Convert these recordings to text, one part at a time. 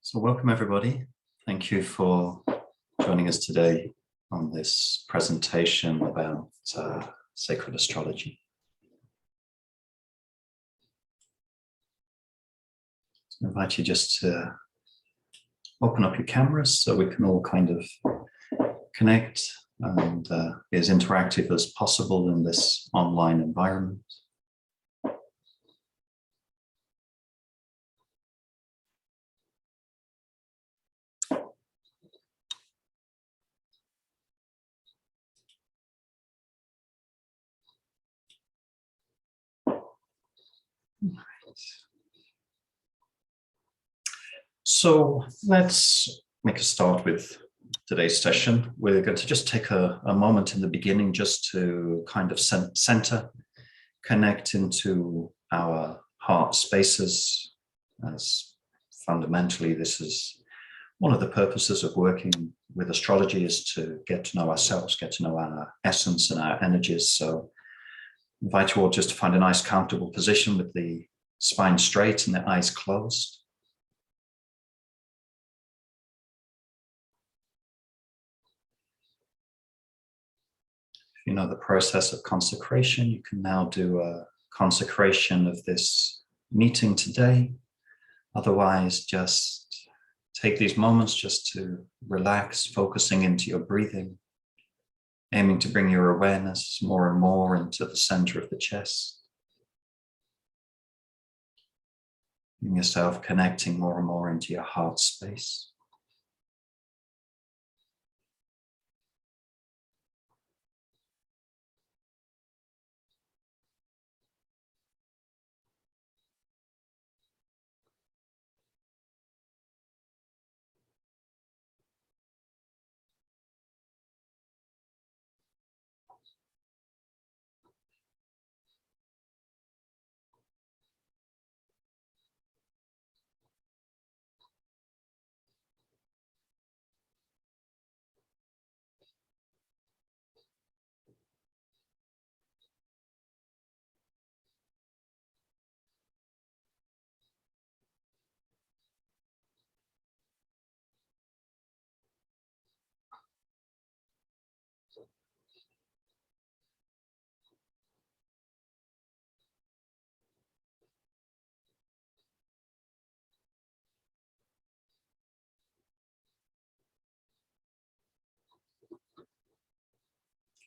So welcome everybody. Thank you for joining us today on this presentation about sacred astrology. So I invite you just to open up your cameras so we can all kind of connect and be as interactive as possible in this online environment. So let's make a start with today's session. We're going to just take a moment in the beginning just to kind of center, connect into our heart spaces, as fundamentally this is one of the purposes of working with astrology, is to get to know ourselves, get to know our essence and our energies. So I invite you all just to find a nice comfortable position with the spine straight and the eyes closed. You know the process of consecration. You can now do a consecration of this meeting today. Otherwise, just take these moments just to relax, focusing into your breathing, aiming to bring your awareness more and more into the center of the chest. And yourself connecting more and more into your heart space.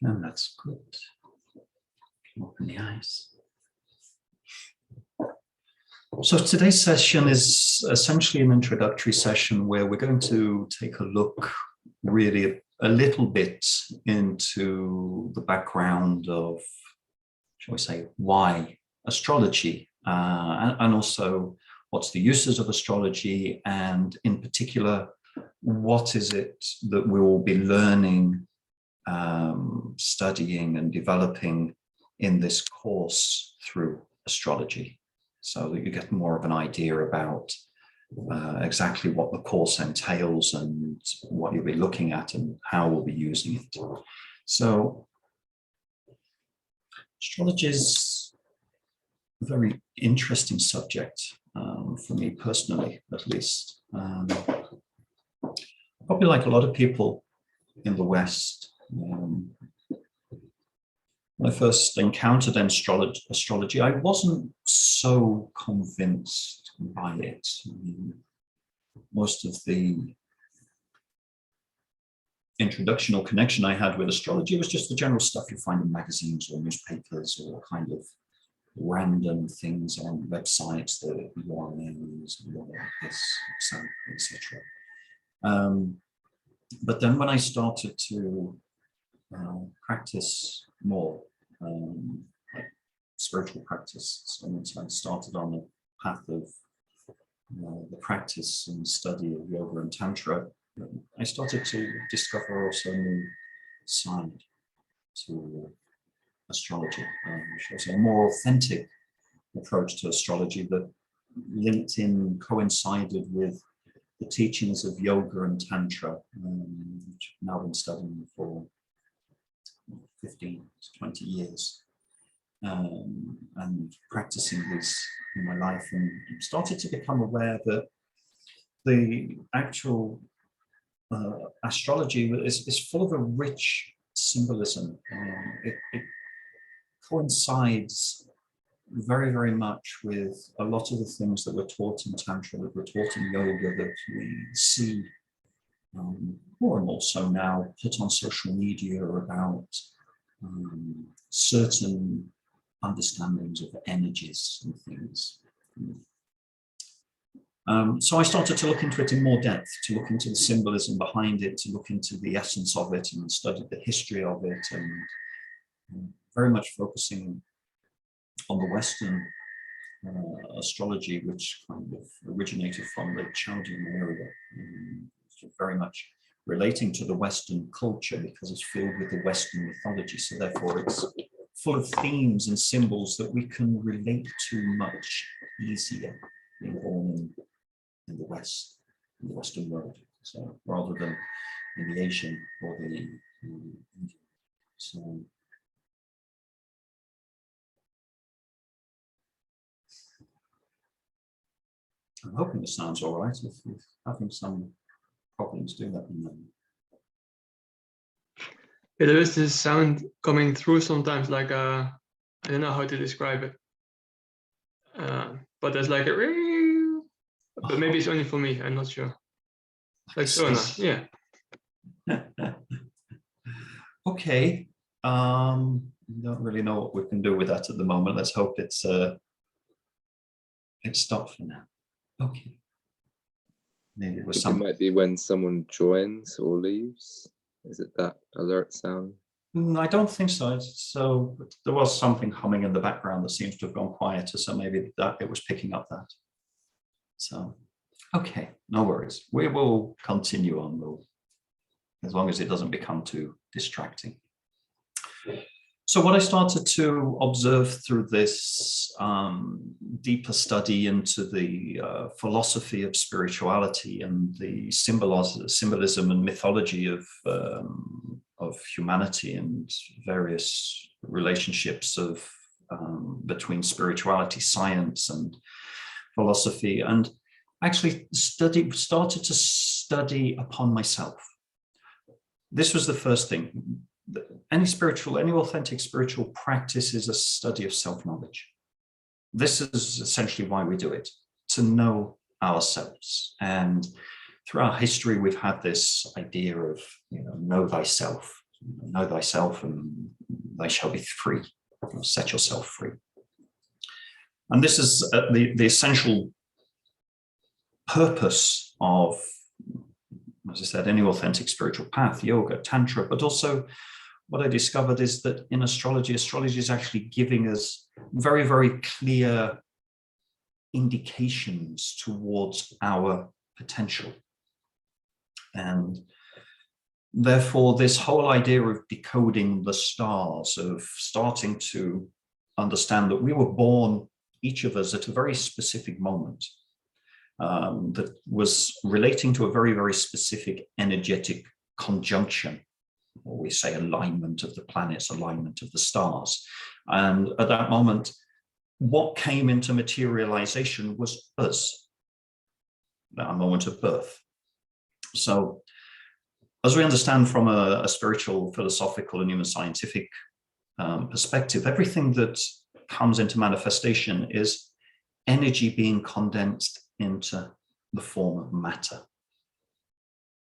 And that's good. Open the eyes. So today's session is essentially an introductory session where we're going to take a look really a little bit into the background of, shall we say, why astrology, and also what's the uses of astrology, and in particular, what is it that we will be learning, studying and developing in this course through astrology, so that you get more of an idea about exactly what the course entails and what you'll be looking at and how we'll be using it. So astrology is a very interesting subject for me personally, at least. Probably like a lot of people in the West, when I first encountered astrology, I wasn't so convinced by it. Most of the introduction or connection I had with astrology was just the general stuff you find in magazines or newspapers, or kind of random things on websites that you are Aries, you are this, etc. But then when I started to practice more, like spiritual practice, so I started on a path of the practice and study of yoga and tantra, I started to discover also a new side to astrology, which was a more authentic approach to astrology that linked in, coincided with the teachings of yoga and tantra, which I've now been studying for 15 to 20 years, and practicing this in my life, and started to become aware that the actual astrology is full of a rich symbolism. It coincides very, very much with a lot of the things that were taught in Tantra, that were taught in yoga, that we see more and more so now put on social media about certain understandings of energies and things. So I started to look into it in more depth, to look into the symbolism behind it, to look into the essence of it, and studied the history of it, and very much focusing on the Western astrology, which kind of originated from the Chaldean area, very much relating to the Western culture because it's filled with the Western mythology. So therefore it's full of themes and symbols that we can relate to much easier being born in the West, in the Western world. So rather than in the Asian or the Indian. So I'm hoping this sounds all right. If you're having some problems, do let me know. Yeah, there is this sound coming through sometimes, like I don't know how to describe it, but there's like a ring, but maybe it's only for me. I'm not sure. Like Sona, yeah. Okay. Don't really know what we can do with that at the moment. Let's hope it's stopped for now. Okay. Maybe it was It might be when someone joins or leaves. Is it that alert sound? I don't think so. So there was something humming in the background that seems to have gone quieter. So maybe that it was picking up that. So, okay, no worries. We will continue on, though, as long as it doesn't become too distracting. So what I started to observe through this deeper study into the philosophy of spirituality and the symbolism and mythology of humanity and various relationships of between spirituality, science, and philosophy, and actually started to study upon myself. This was the first thing. Any authentic spiritual practice is a study of self-knowledge. This is essentially why we do it, to know ourselves. And through our history, we've had this idea of, know thyself and thy shall be free, set yourself free. And this is the essential purpose of, as I said, any authentic spiritual path, yoga, tantra, but also what I discovered is that in astrology is actually giving us very, very clear indications towards our potential. And therefore, this whole idea of decoding the stars, of starting to understand that we were born, each of us, at a very specific moment that was relating to a very, very specific energetic conjunction, or we say alignment of the planets, alignment of the stars. And at that moment, what came into materialization was us, that moment of birth. So as we understand from a spiritual, philosophical, and even scientific perspective, everything that comes into manifestation is energy being condensed into the form of matter.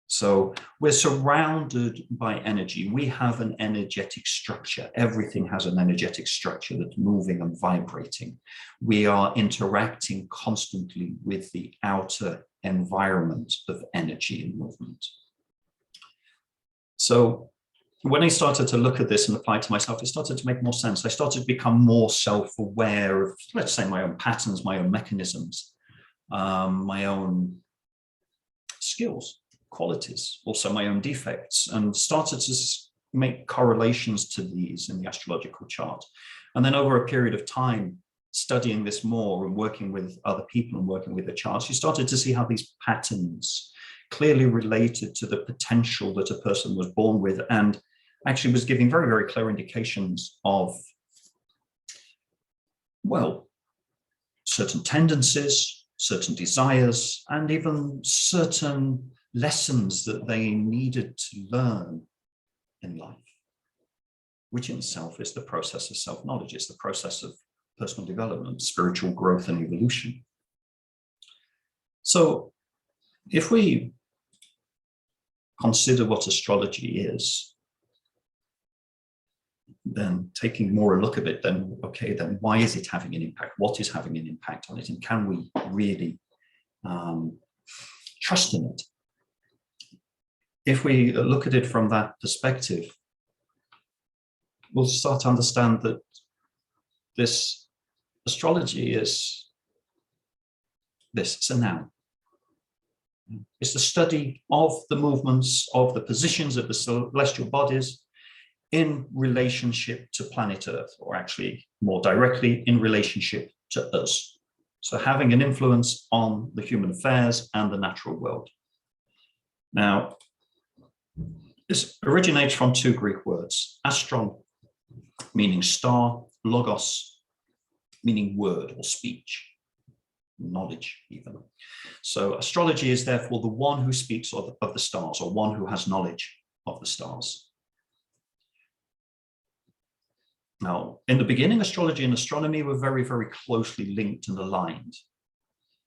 So we're surrounded by energy. We have an energetic structure. Everything has an energetic structure that's moving and vibrating. We are interacting constantly with the outer environment of energy and movement. So when I started to look at this and apply it to myself, it started to make more sense. I started to become more self-aware of, let's say, my own patterns, my own mechanisms, my own skills, qualities, also my own defects, and started to make correlations to these in the astrological chart. And then over a period of time, studying this more and working with other people and working with the charts, you started to see how these patterns clearly related to the potential that a person was born with, and actually was giving very, very clear indications of, well, certain tendencies, certain desires, and even certain lessons that they needed to learn in life, which in itself is the process of self-knowledge. It's the process of personal development, spiritual growth and evolution. So if we consider what astrology is, then taking more a look at it, then okay, then why is it having an impact? What is having an impact on it? And can we really trust in it? If we look at it from that perspective, we'll start to understand that this astrology is this, it's a noun. It's the study of the movements of the positions of the celestial bodies in relationship to planet Earth, or actually more directly in relationship to us. So having an influence on the human affairs and the natural world. Now, this originates from two Greek words, astron, meaning star, logos, meaning word or speech, knowledge even. So astrology is therefore the one who speaks of the stars, or one who has knowledge of the stars. Now, in the beginning, astrology and astronomy were very, very closely linked and aligned.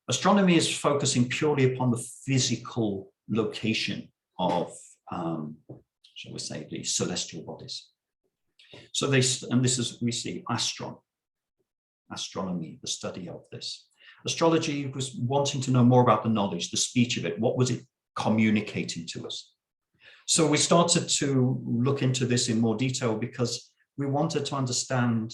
Astronomy is focusing purely upon the physical location of, shall we say, the celestial bodies. So this is, we see astronomy, the study of this. Astrology was wanting to know more about the knowledge, the speech of it. What was it communicating to us? So we started to look into this in more detail because we wanted to understand,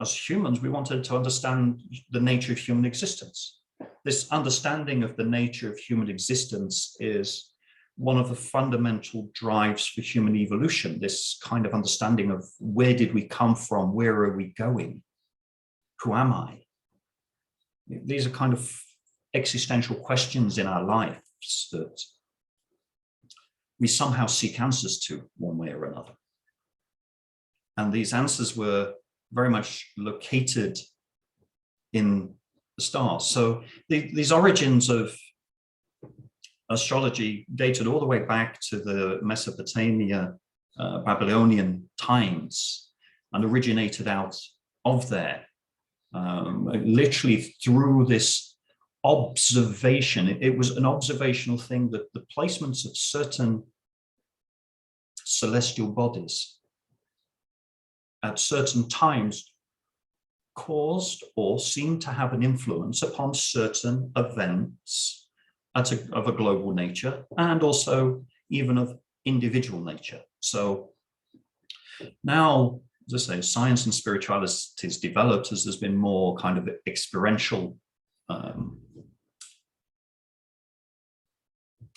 as humans, we wanted to understand the nature of human existence. This understanding of the nature of human existence is one of the fundamental drives for human evolution, this kind of understanding of where did we come from, where are we going, who am I? These are kind of existential questions in our lives that we somehow seek answers to one way or another. And these answers were very much located in the stars. So these origins of astrology dated all the way back to the Mesopotamia, Babylonian times, and originated out of there, literally through this observation. It was an observational thing that the placements of certain celestial bodies at certain times caused or seemed to have an influence upon certain events of a global nature, and also even of individual nature. So now, as I say, science and spirituality has developed as there's been more kind of experiential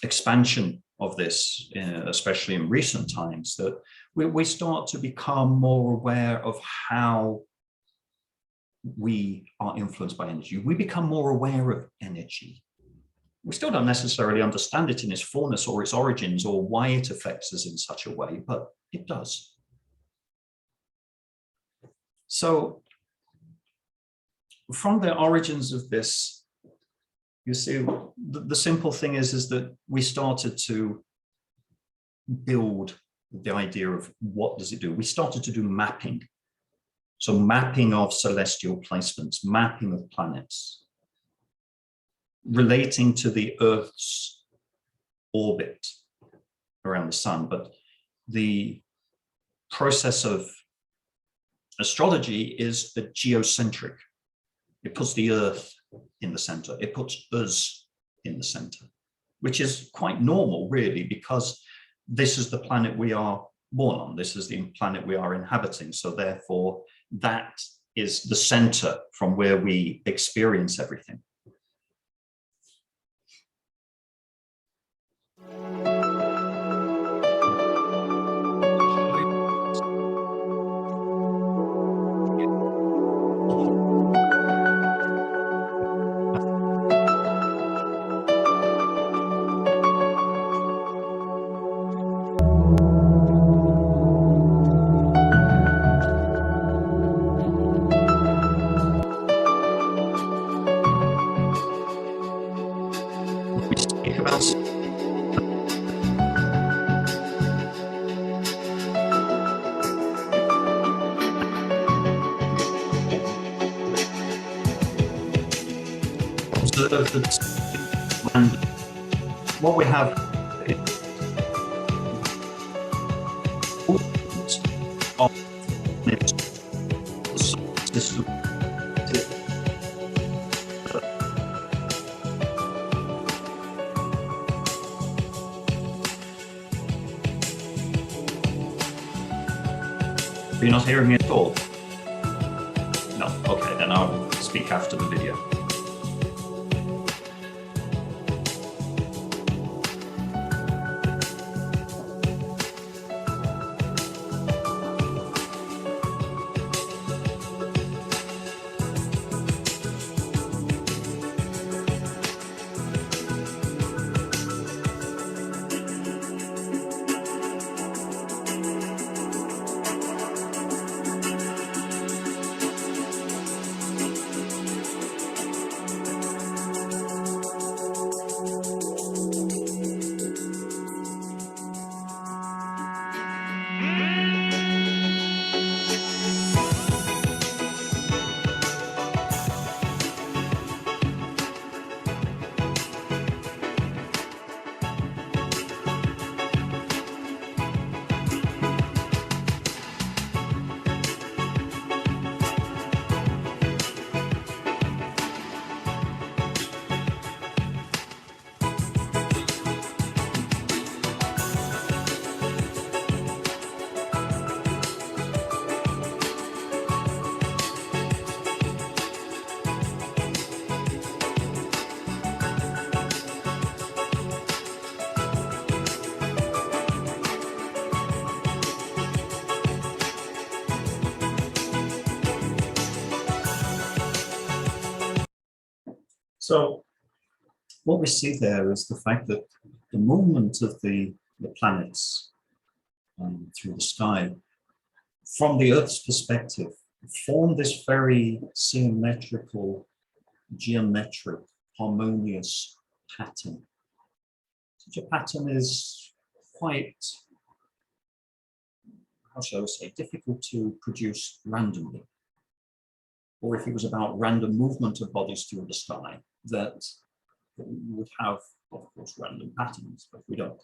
expansion of this, especially in recent times, that we start to become more aware of how we are influenced by energy. We become more aware of energy. We still don't necessarily understand it in its fullness or its origins or why it affects us in such a way, but it does. So from the origins of this, you see, the simple thing is that we started to build the idea of what does it do. We started to do mapping. So mapping of celestial placements, mapping of planets, relating to the Earth's orbit around the sun. But the process of astrology is a geocentric. It puts the Earth in the center. It puts us in the center, which is quite normal, really, because this is the planet we are born on. This is the planet we are inhabiting. So therefore, that is the center from where we experience everything. observe that and what we have of system. Are you not hearing me at all? No, okay, then I'll speak after the video. So what we see there is the fact that the movement of the planets through the sky, from the Earth's perspective, form this very symmetrical, geometric, harmonious pattern. Such a pattern is quite, how shall I say, difficult to produce randomly. Or if it was about random movement of bodies through the sky, that we would have, of course, random patterns, but we don't.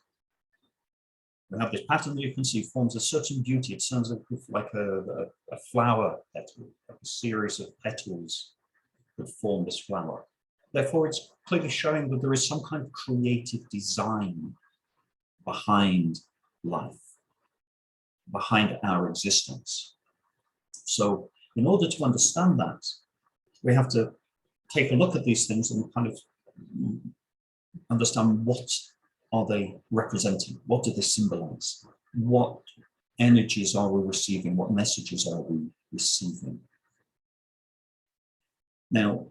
We have this pattern that you can see forms a certain beauty. It sounds like a flower petal, like a series of petals that form this flower. Therefore, it's clearly showing that there is some kind of creative design behind life, behind our existence. So in order to understand that, we have to take a look at these things and kind of understand what are they representing? What do they symbolize? What energies are we receiving? What messages are we receiving? Now,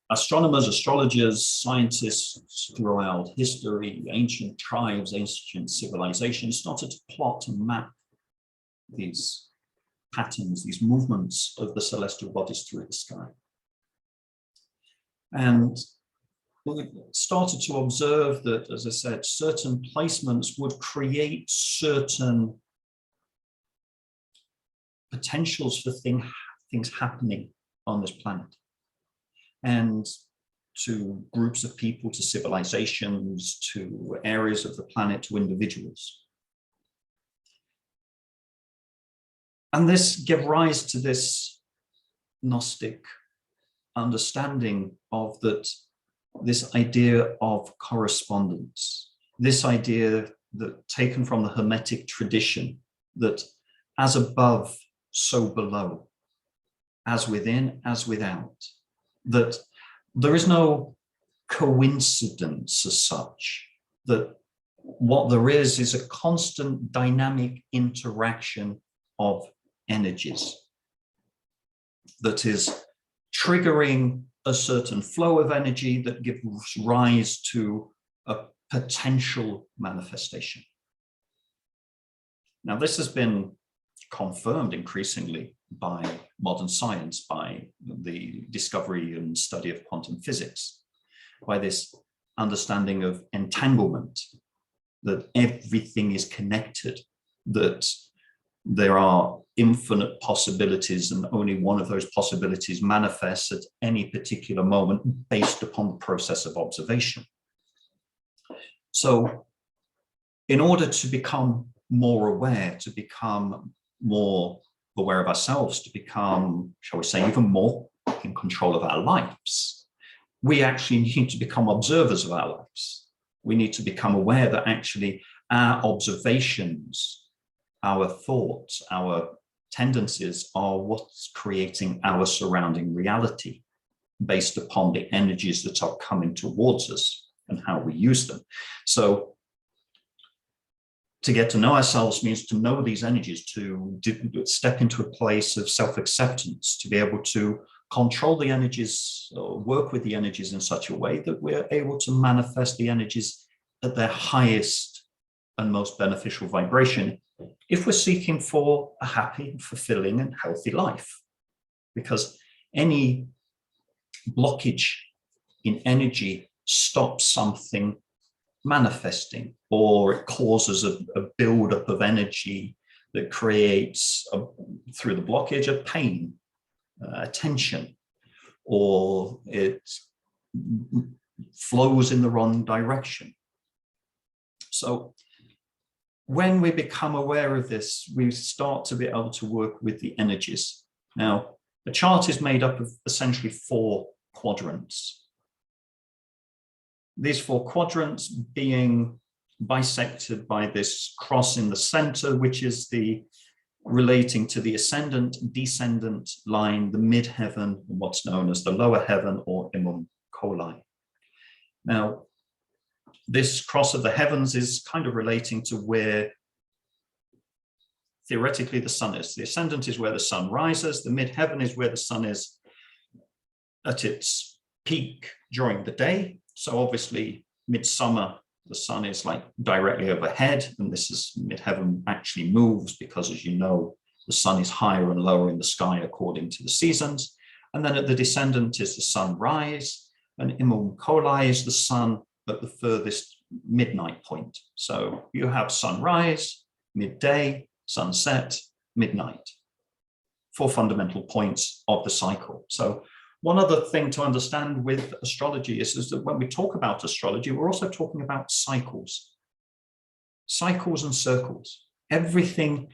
astronomers, astrologers, scientists throughout history, ancient tribes, ancient civilizations started to plot and map these patterns, these movements of the celestial bodies through the sky. And we started to observe that, as I said, certain placements would create certain potentials for things happening on this planet. And to groups of people, to civilizations, to areas of the planet, to individuals. And this gave rise to this Gnostic understanding of that, this idea of correspondence, this idea that taken from the Hermetic tradition, that as above, so below, as within, as without, that there is no coincidence as such, that what there is a constant dynamic interaction of energies that is triggering a certain flow of energy that gives rise to a potential manifestation. Now, this has been confirmed increasingly by modern science, by the discovery and study of quantum physics, by this understanding of entanglement, that everything is connected, that there are infinite possibilities, and only one of those possibilities manifests at any particular moment based upon the process of observation. So in order to become more aware, to become more aware of ourselves, to become, shall we say, even more in control of our lives, we actually need to become observers of our lives. We need to become aware that actually our observations, our thoughts, our tendencies are what's creating our surrounding reality based upon the energies that are coming towards us and how we use them. So to get to know ourselves means to know these energies, to step into a place of self-acceptance, to be able to control the energies, or work with the energies in such a way that we're able to manifest the energies at their highest and most beneficial vibration if we're seeking for a happy, fulfilling, and healthy life. Because any blockage in energy stops something manifesting, or it causes a buildup of energy that creates, through the blockage, a pain, a tension, or it flows in the wrong direction. So when we become aware of this, we start to be able to work with the energies. Now, the chart is made up of essentially 4 quadrants. These 4 quadrants being bisected by this cross in the center, which is the relating to the ascendant, descendant line, the midheaven, what's known as the lower heaven, or Imum Coli. Now, this cross of the heavens is kind of relating to where theoretically the sun is. The ascendant is where the sun rises. The midheaven is where the sun is at its peak during the day. So obviously midsummer, the sun is like directly overhead, and this is midheaven actually moves because, as you know, the sun is higher and lower in the sky according to the seasons. And then at the descendant is the sunrise, and Imum Coli is the sun at the furthest midnight point. So you have sunrise, midday, sunset, midnight. 4 fundamental points of the cycle. So one other thing to understand with astrology is that when we talk about astrology, we're also talking about cycles. Cycles and circles. Everything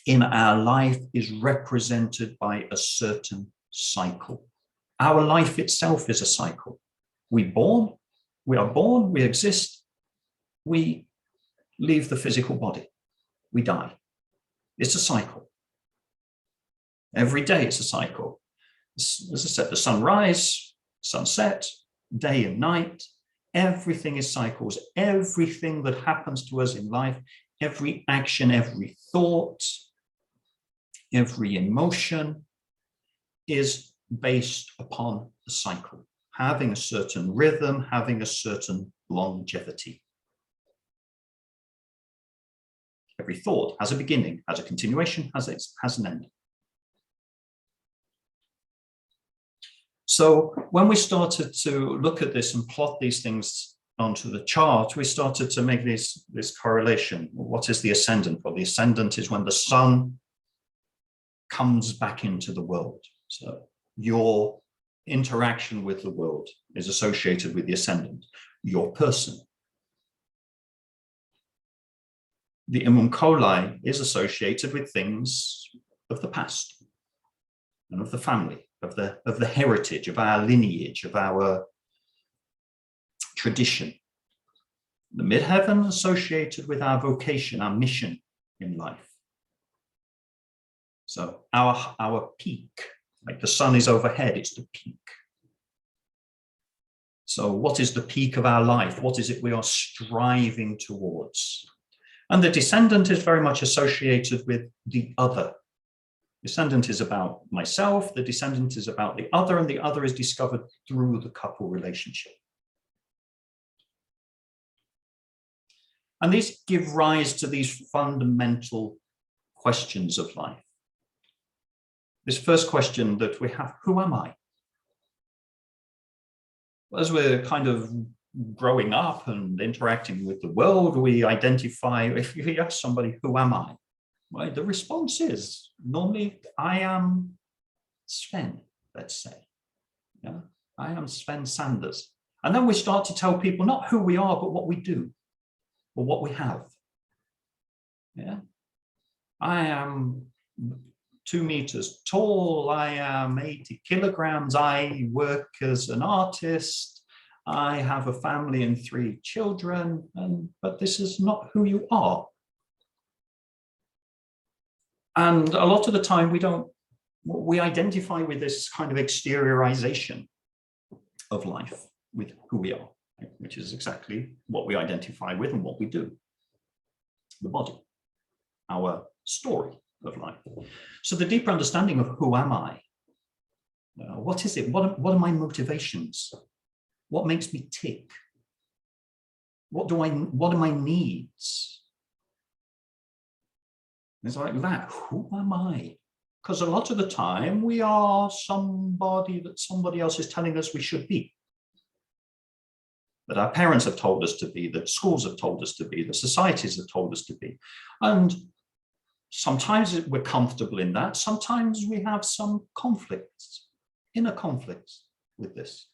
in our life is represented by a certain cycle. Our life itself is a cycle. We are born, we exist, we leave the physical body, we die. It's a cycle. Every day it's a cycle. As I said, the sunrise, sunset, day and night, everything is cycles. Everything that happens to us in life, every action, every thought, every emotion is based upon a cycle, having a certain rhythm, having a certain longevity. Every thought has a beginning, has a continuation, has an end. So when we started to look at this and plot these things onto the chart, we started to make this correlation. What is the ascendant? Well, the ascendant is when the sun comes back into the world. So your interaction with the world is associated with the ascendant, your person. The Imum Coli is associated with things of the past and of the family, of the heritage, of our lineage, of our tradition. The midheaven associated with our vocation, our mission in life. So our peak, like the sun is overhead, it's the peak. So what is the peak of our life? What is it we are striving towards? And the descendant is very much associated with the other. Descendant is about myself, the descendant is about the other, and the other is discovered through the couple relationship. And these give rise to these fundamental questions of life. This first question that we have, who am I? As we're kind of growing up and interacting with the world, we identify, if you ask somebody, who am I? Well, the response is normally I am Sven, let's say. Yeah, I am Sven Sanders. And then we start to tell people not who we are, but what we do or what we have. Yeah, I am 2 meters tall. I am 80 kilograms. I work as an artist. I have a family and 3 children. But this is not who you are. And a lot of the time we identify with this kind of exteriorization of life, with who we are, which is exactly what we identify with and what we do. The body, our story of life. So the deeper understanding of who am I? What is it? What are my motivations? What makes me tick? What are my needs? It's like that. Who am I? Because a lot of the time we are somebody that somebody else is telling us we should be. That our parents have told us to be, that schools have told us to be, that societies have told us to be. And sometimes we're comfortable in that. Sometimes we have some conflicts, inner conflicts with this.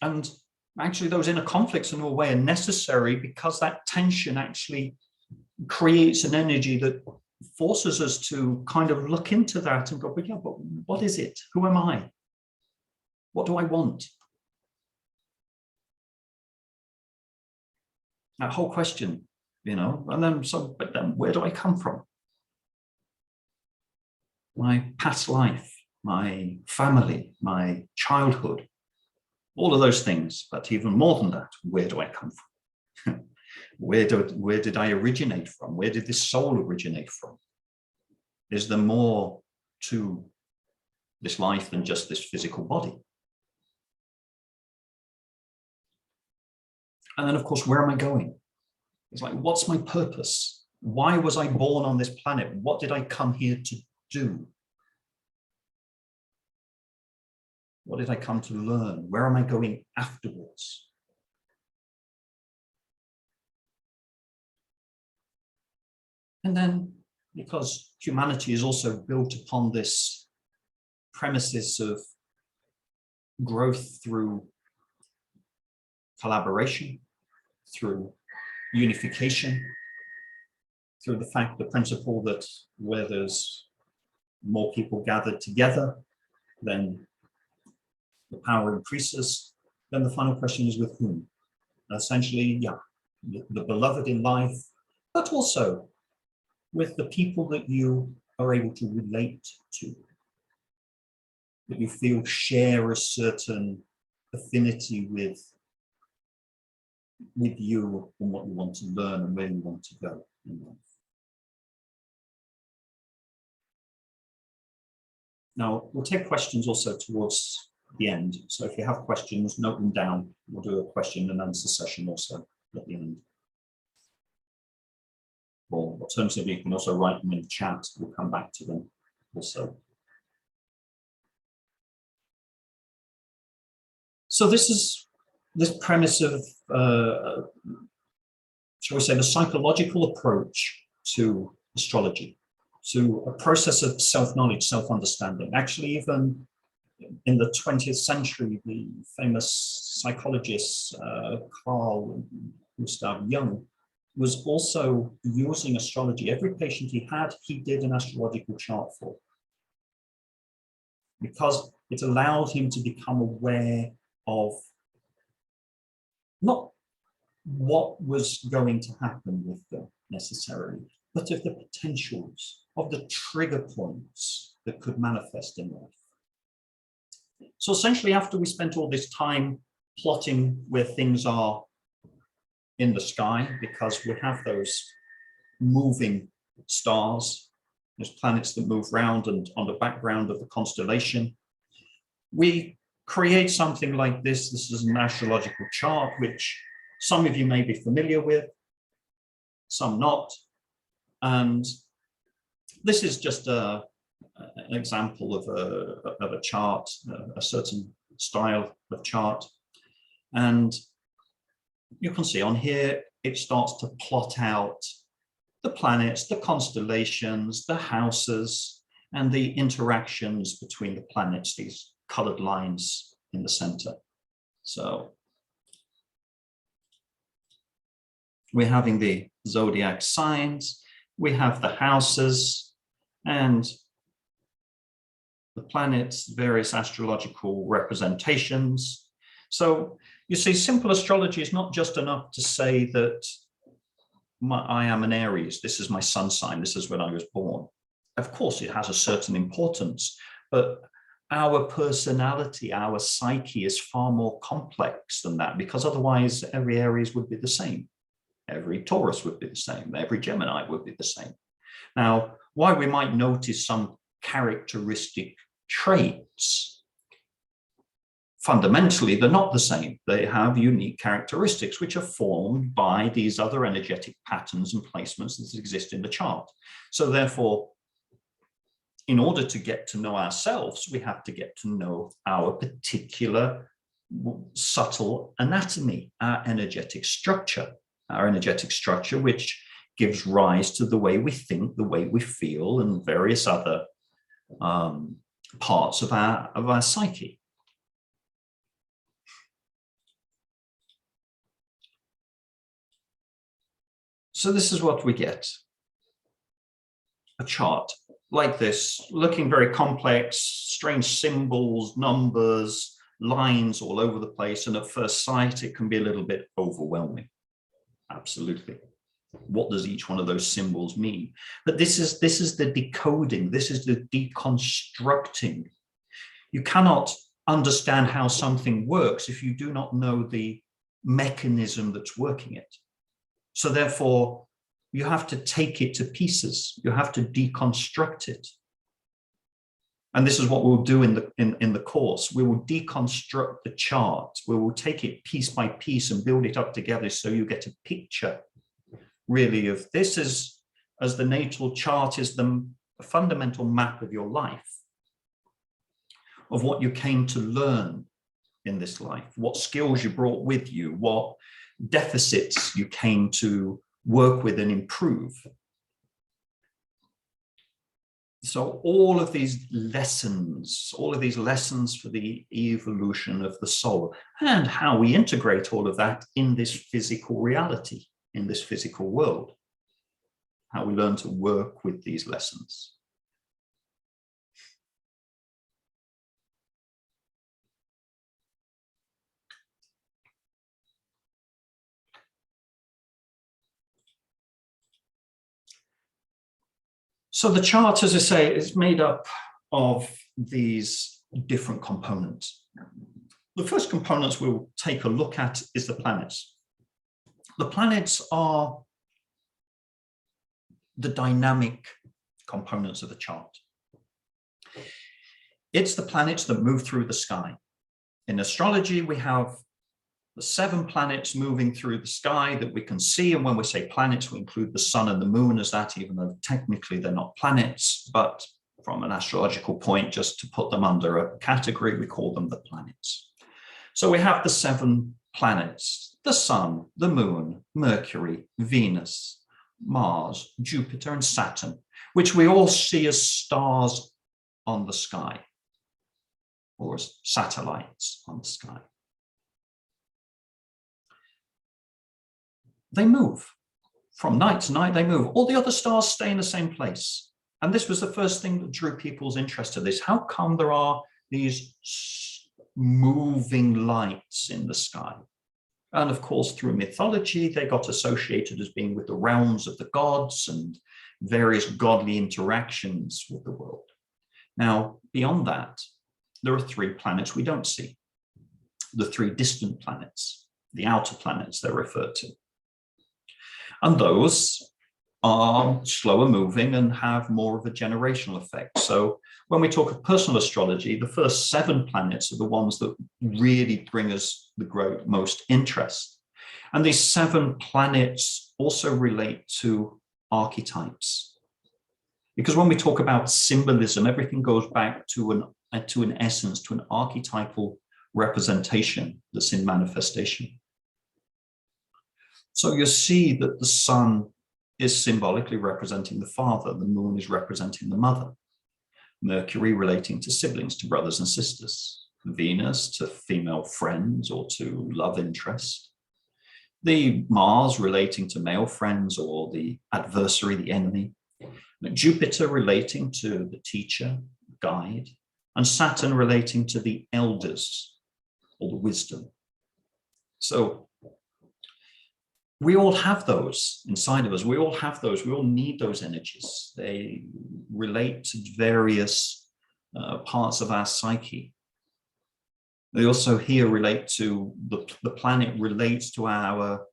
And actually those inner conflicts in a way are necessary, because that tension actually creates an energy that forces us to kind of look into that and go, but yeah, but what is it? Who am I? What do I want? That whole question, you know, and then but then where do I come from? My past life, my family, my childhood, all of those things, but even more than that, where do I come from? Where did I originate from? Where did this soul originate from? Is there more to this life than just this physical body? And then, of course, where am I going? It's like, what's my purpose? Why was I born on this planet? What did I come here to do? What did I come to learn? Where am I going afterwards? And then, because humanity is also built upon this premises of growth through collaboration, through unification, through the principle that where there's more people gathered together, then the power increases. Then the final question is with whom? Essentially, yeah, the beloved in life, but also with the people that you are able to relate to, that you feel share a certain affinity with you and what you want to learn and where you want to go in life. Now, we'll take questions also towards the end. So if you have questions, note them down. We'll do a question and answer session also at the end. Or alternatively, you can also write them in the chat. We'll come back to them also. So this is this premise of, shall we say, the psychological approach to astrology, to a process of self-knowledge, self-understanding. Actually, even in the 20th century, the famous psychologist Carl Gustav Jung was also using astrology. Every patient he had, he did an astrological chart for, because it allowed him to become aware of not what was going to happen with them necessarily, but of the potentials, of the trigger points that could manifest in life. So essentially, after we spent all this time plotting where things are in the sky, because we have those moving stars, those planets that move round and on the background of the constellation, we create something like this. This is an astrological chart, which some of you may be familiar with, some not. And this is just an example of a chart, a certain style of chart. And you can see on here, it starts to plot out the planets, the constellations, the houses, and the interactions between the planets, these colored lines in the center. So we're having the zodiac signs, we have the houses, and the planets, various astrological representations. So you see, simple astrology is not just enough to say that I am an Aries, this is my sun sign, this is when I was born. Of course, it has a certain importance, but our personality, our psyche is far more complex than that, because otherwise every Aries would be the same. Every Taurus would be the same. Every Gemini would be the same. Now, why we might notice some characteristic traits, fundamentally, they're not the same. They have unique characteristics which are formed by these other energetic patterns and placements that exist in the chart. So therefore, in order to get to know ourselves, we have to get to know our particular subtle anatomy, our energetic structure, which gives rise to the way we think, the way we feel, and various other parts of our psyche. So this is what we get. A chart like this, looking very complex, strange symbols, numbers, lines all over the place. And at first sight, it can be a little bit overwhelming. Absolutely. What does each one of those symbols mean? But this is the decoding. This is the deconstructing. You cannot understand how something works if you do not know the mechanism that's working it. So therefore, you have to take it to pieces. You have to deconstruct it. And this is what we'll do in the course. We will deconstruct the chart. We will take it piece by piece and build it up together so you get a picture, really, of this as the natal chart is the fundamental map of your life, of what you came to learn in this life, what skills you brought with you, what deficits you came to work with and improve. So all of these lessons for the evolution of the soul, and how we integrate all of that in this physical reality, in this physical world, how we learn to work with these lessons. So the chart, as I say, is made up of these different components. The first components we'll take a look at is the planets. The planets are the dynamic components of the chart. It's the planets that move through the sky. In astrology, we have the 7 planets moving through the sky that we can see. And when we say planets, we include the sun and the moon as that, even though technically they're not planets, but from an astrological point, just to put them under a category, we call them the planets. So we have the 7 planets: the sun, the moon, Mercury, Venus, Mars, Jupiter, and Saturn, which we all see as stars on the sky, or as satellites on the sky. They move. From night to night, they move. All the other stars stay in the same place. And this was the first thing that drew people's interest to this. How come there are these moving lights in the sky? And of course, through mythology, they got associated as being with the realms of the gods and various godly interactions with the world. Now, beyond that, there are 3 planets we don't see. The 3 distant planets, the outer planets they're referred to. And those are slower moving and have more of a generational effect. So when we talk of personal astrology, the first 7 planets are the ones that really bring us the most interest. And these 7 planets also relate to archetypes. Because when we talk about symbolism, everything goes back to an essence, to an archetypal representation that's in manifestation. So you see that the sun is symbolically representing the father, the moon is representing the mother, Mercury relating to siblings, to brothers and sisters, Venus to female friends or to love interest, the Mars relating to male friends or the adversary, the enemy, Jupiter relating to the teacher, guide, and Saturn relating to the elders or the wisdom. So we all have those inside of us. We all have those. We all need those energies. They relate to various parts of our psyche. They also here relate to the planet relates to our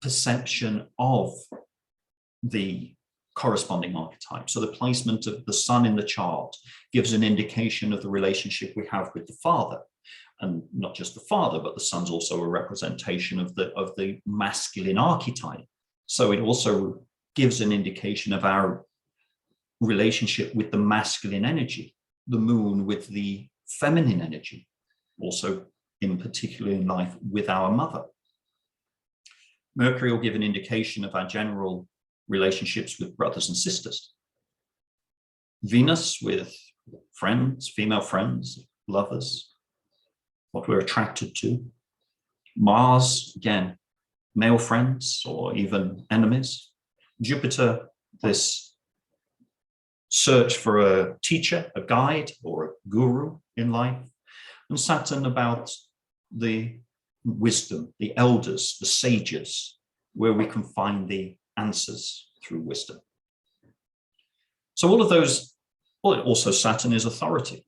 perception of the corresponding archetype. So the placement of the sun in the chart gives an indication of the relationship we have with the father. And not just the father, but the sun's also a representation of the masculine archetype. So it also gives an indication of our relationship with the masculine energy, the moon with the feminine energy, also in particular in life with our mother. Mercury will give an indication of our general relationships with brothers and sisters. Venus with friends, female friends, lovers, what we're attracted to. Mars, again, male friends or even enemies. Jupiter, this search for a teacher, a guide, or a guru in life. And Saturn about the wisdom, the elders, the sages, where we can find the answers through wisdom. So all of those, well, also Saturn is authority.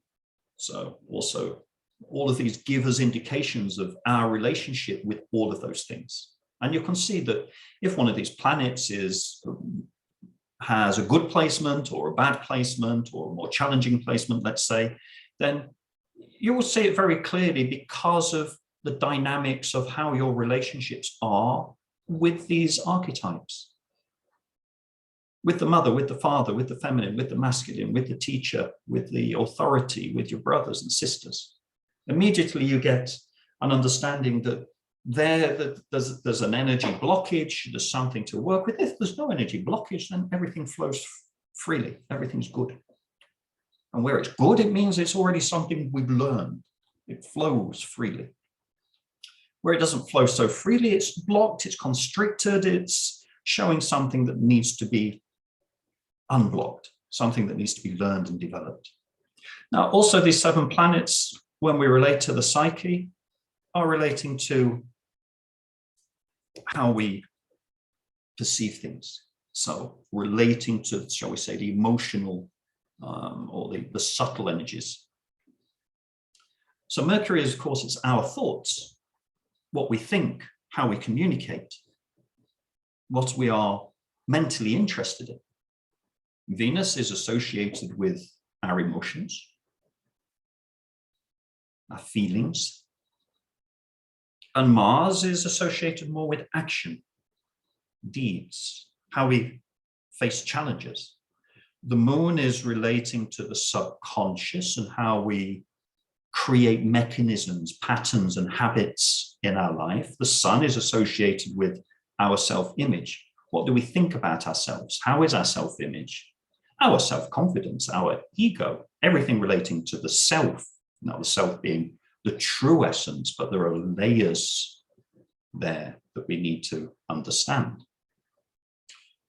So also all of these give us indications of our relationship with all of those things. And you can see that if one of these planets has a good placement or a bad placement or a more challenging placement, let's say, then you will see it very clearly because of the dynamics of how your relationships are with these archetypes. With the mother, with the father, with the feminine, with the masculine, with the teacher, with the authority, with your brothers and sisters. Immediately you get an understanding that there's an energy blockage, there's something to work with. If there's no energy blockage, then everything flows freely, everything's good. And where it's good, it means it's already something we've learned. It flows freely. Where it doesn't flow so freely, it's blocked, it's constricted, it's showing something that needs to be unblocked, something that needs to be learned and developed. Now, also these 7 planets, when we relate to the psyche, are relating to how we perceive things. So relating to, shall we say, the emotional or the subtle energies. So Mercury is, of course, it's our thoughts, what we think, how we communicate, what we are mentally interested in. Venus is associated with our emotions, our feelings, and Mars is associated more with action, deeds, how we face challenges. The moon is relating to the subconscious and how we create mechanisms, patterns, and habits in our life. The sun is associated with our self-image. What do we think about ourselves? How is our self-image? Our self-confidence, our ego, everything relating to the self, not the self being the true essence, but there are layers there that we need to understand.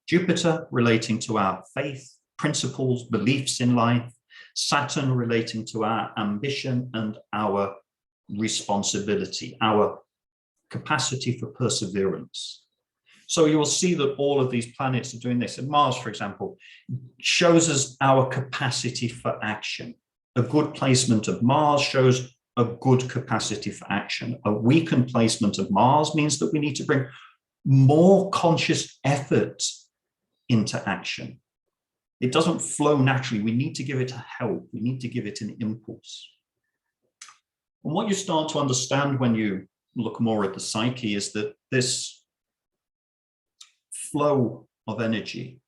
Jupiter relating to our faith, principles, beliefs in life. Saturn relating to our ambition and our responsibility, our capacity for perseverance. So you will see that all of these planets are doing this. And Mars, for example, shows us our capacity for action. A good placement of Mars shows a good capacity for action. A weakened placement of Mars means that we need to bring more conscious effort into action. It doesn't flow naturally. We need to give it a help. We need to give it an impulse. And what you start to understand when you look more at the psyche is that this flow of energy,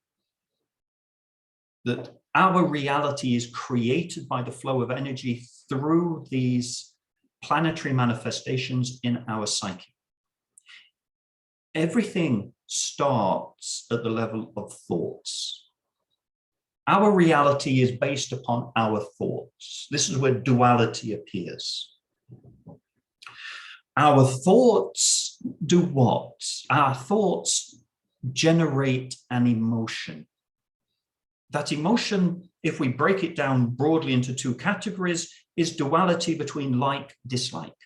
that our reality is created by the flow of energy through these planetary manifestations in our psyche. everything starts at the level of thoughts. Our reality is based upon our thoughts. This is where duality appears. Our thoughts do what? Our thoughts generate an emotion. That emotion, if we break it down broadly into two categories, is duality between like, dislike.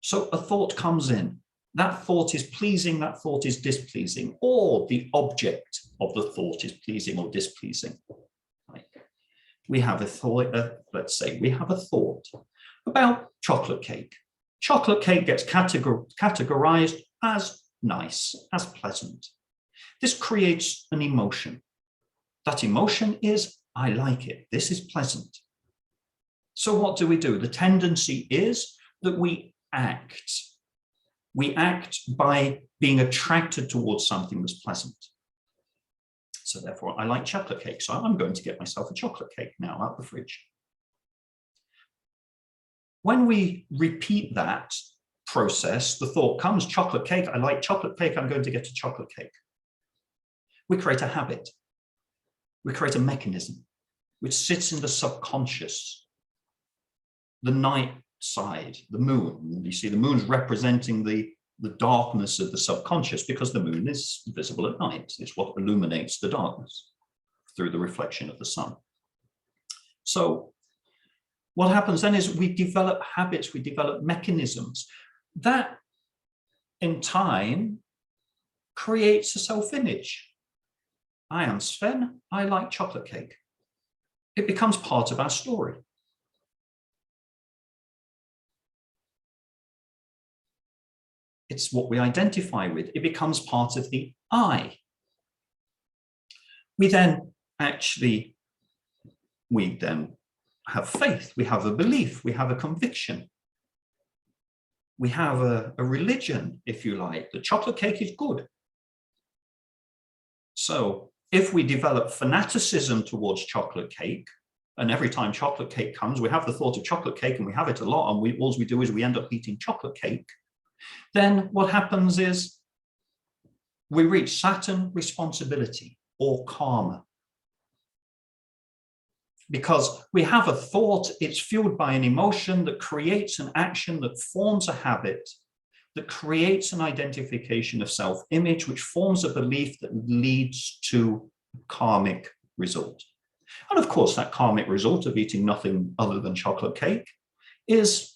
So a thought comes in. That thought is pleasing, that thought is displeasing, or the object of the thought is pleasing or displeasing. We have a thought, let's say we have a thought about chocolate cake. Chocolate cake gets categorized as nice, as pleasant. This creates an emotion. That emotion is, I like it, this is pleasant. So what do? The tendency is that we act. We act by being attracted towards something that's pleasant. So therefore, I like chocolate cake, so I'm going to get myself a chocolate cake now out the fridge. When we repeat that process, the thought comes, chocolate cake, I like chocolate cake, I'm going to get a chocolate cake. We create a habit. We create a mechanism which sits in the subconscious, the night side, the moon. You see the moon's representing the darkness of the subconscious because the moon is visible at night. It's what illuminates the darkness through the reflection of the sun. So what happens then is we develop habits, we develop mechanisms that in time creates a self-image. I am Sven, I like chocolate cake. It becomes part of our story. It's what we identify with. It becomes part of the I. We then have faith, we have a belief, we have a conviction. We have a religion, if you like. The chocolate cake is good. So if we develop fanaticism towards chocolate cake, and every time chocolate cake comes, we have the thought of chocolate cake and we have it a lot, and all we do is we end up eating chocolate cake, then what happens is we reach Saturn responsibility or karma. Because we have a thought, it's fueled by an emotion that creates an action, that forms a habit, that creates an identification of self-image, which forms a belief that leads to a karmic result. And of course, that karmic result of eating nothing other than chocolate cake is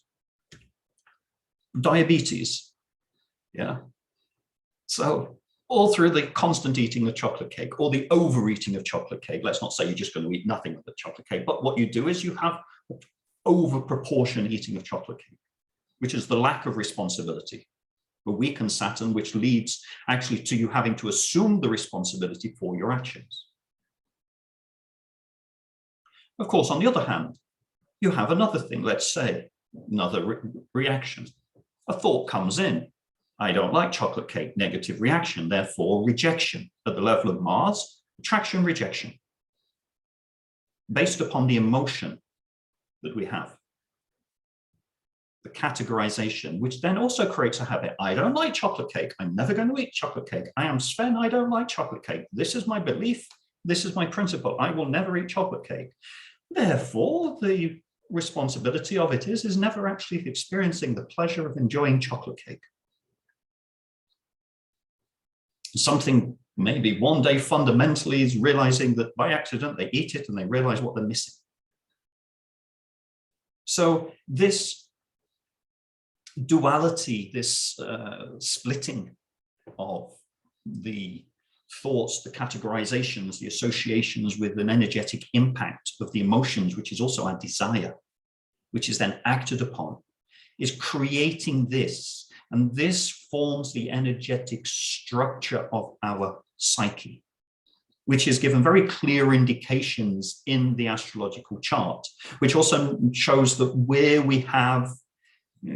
diabetes. Yeah. So all through the constant eating of chocolate cake or the overeating of chocolate cake. Let's not say you're just going to eat nothing but chocolate cake, but what you do is you have over proportion eating of chocolate cake, which is the lack of responsibility, a weakened Saturn, which leads actually to you having to assume the responsibility for your actions. Of course, on the other hand, you have another thing, let's say, another reaction. A thought comes in. I don't like chocolate cake, negative reaction, therefore rejection at the level of Mars, attraction, rejection, based upon the emotion that we have. The categorization, which then also creates a habit. I don't like chocolate cake. I'm never going to eat chocolate cake. I am Sven. I don't like chocolate cake. This is my belief. This is my principle. I will never eat chocolate cake. Therefore, the responsibility of it is never actually experiencing the pleasure of enjoying chocolate cake. Something maybe one day fundamentally is realizing that by accident they eat it and they realize what they're missing. So this duality, this splitting of the thoughts, the categorizations, the associations with an energetic impact of the emotions, which is also our desire, which is then acted upon, is creating this. And this forms the energetic structure of our psyche, which is given very clear indications in the astrological chart, which also shows that where we have,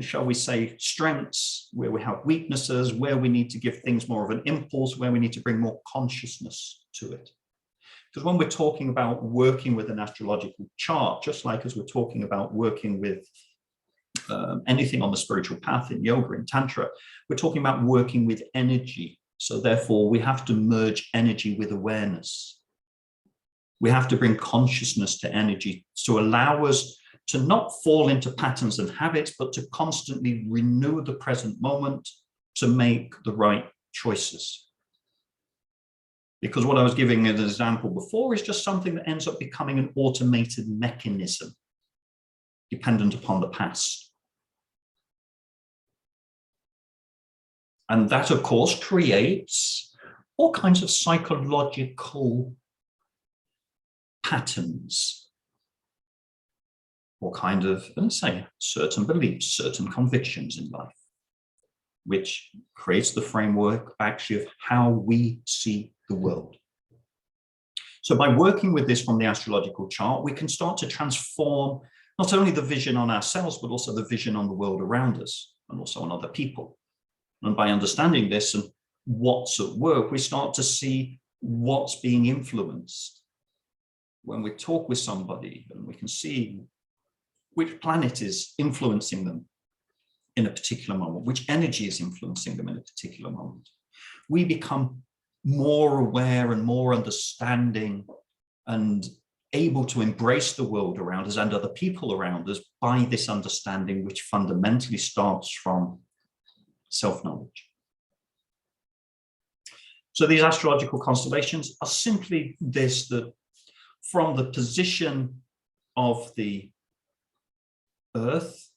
shall we say, strengths, where we have weaknesses, where we need to give things more of an impulse, where we need to bring more consciousness to it. Because when we're talking about working with an astrological chart, just like as we're talking about working with anything on the spiritual path in yoga and tantra, we're talking about working with energy. So therefore, we have to merge energy with awareness. We have to bring consciousness to energy to allow us to not fall into patterns and habits, but to constantly renew the present moment to make the right choices. Because what I was giving as an example before is just something that ends up becoming an automated mechanism dependent upon the past. And that, of course, creates all kinds of psychological patterns, or kind of, let's say, certain beliefs, certain convictions in life, which creates the framework actually of how we see the world. So by working with this from the astrological chart, we can start to transform not only the vision on ourselves, but also the vision on the world around us and also on other people. And by understanding this and what's at work, we start to see what's being influenced. When we talk with somebody, and we can see which planet is influencing them in a particular moment, which energy is influencing them in a particular moment. We become more aware and more understanding and able to embrace the world around us and other people around us by this understanding, which fundamentally starts from self-knowledge. So these astrological constellations are simply this, that from the position of the Earth,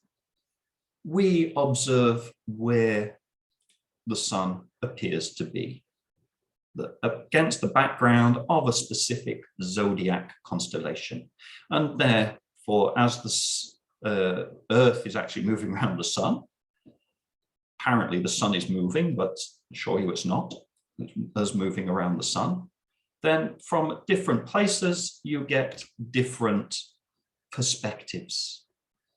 we observe where the sun appears to be, against the background of a specific zodiac constellation. And therefore, as the Earth is actually moving around the sun, apparently the sun is moving, but I assure you it's not, it's moving around the sun. Then from different places, you get different perspectives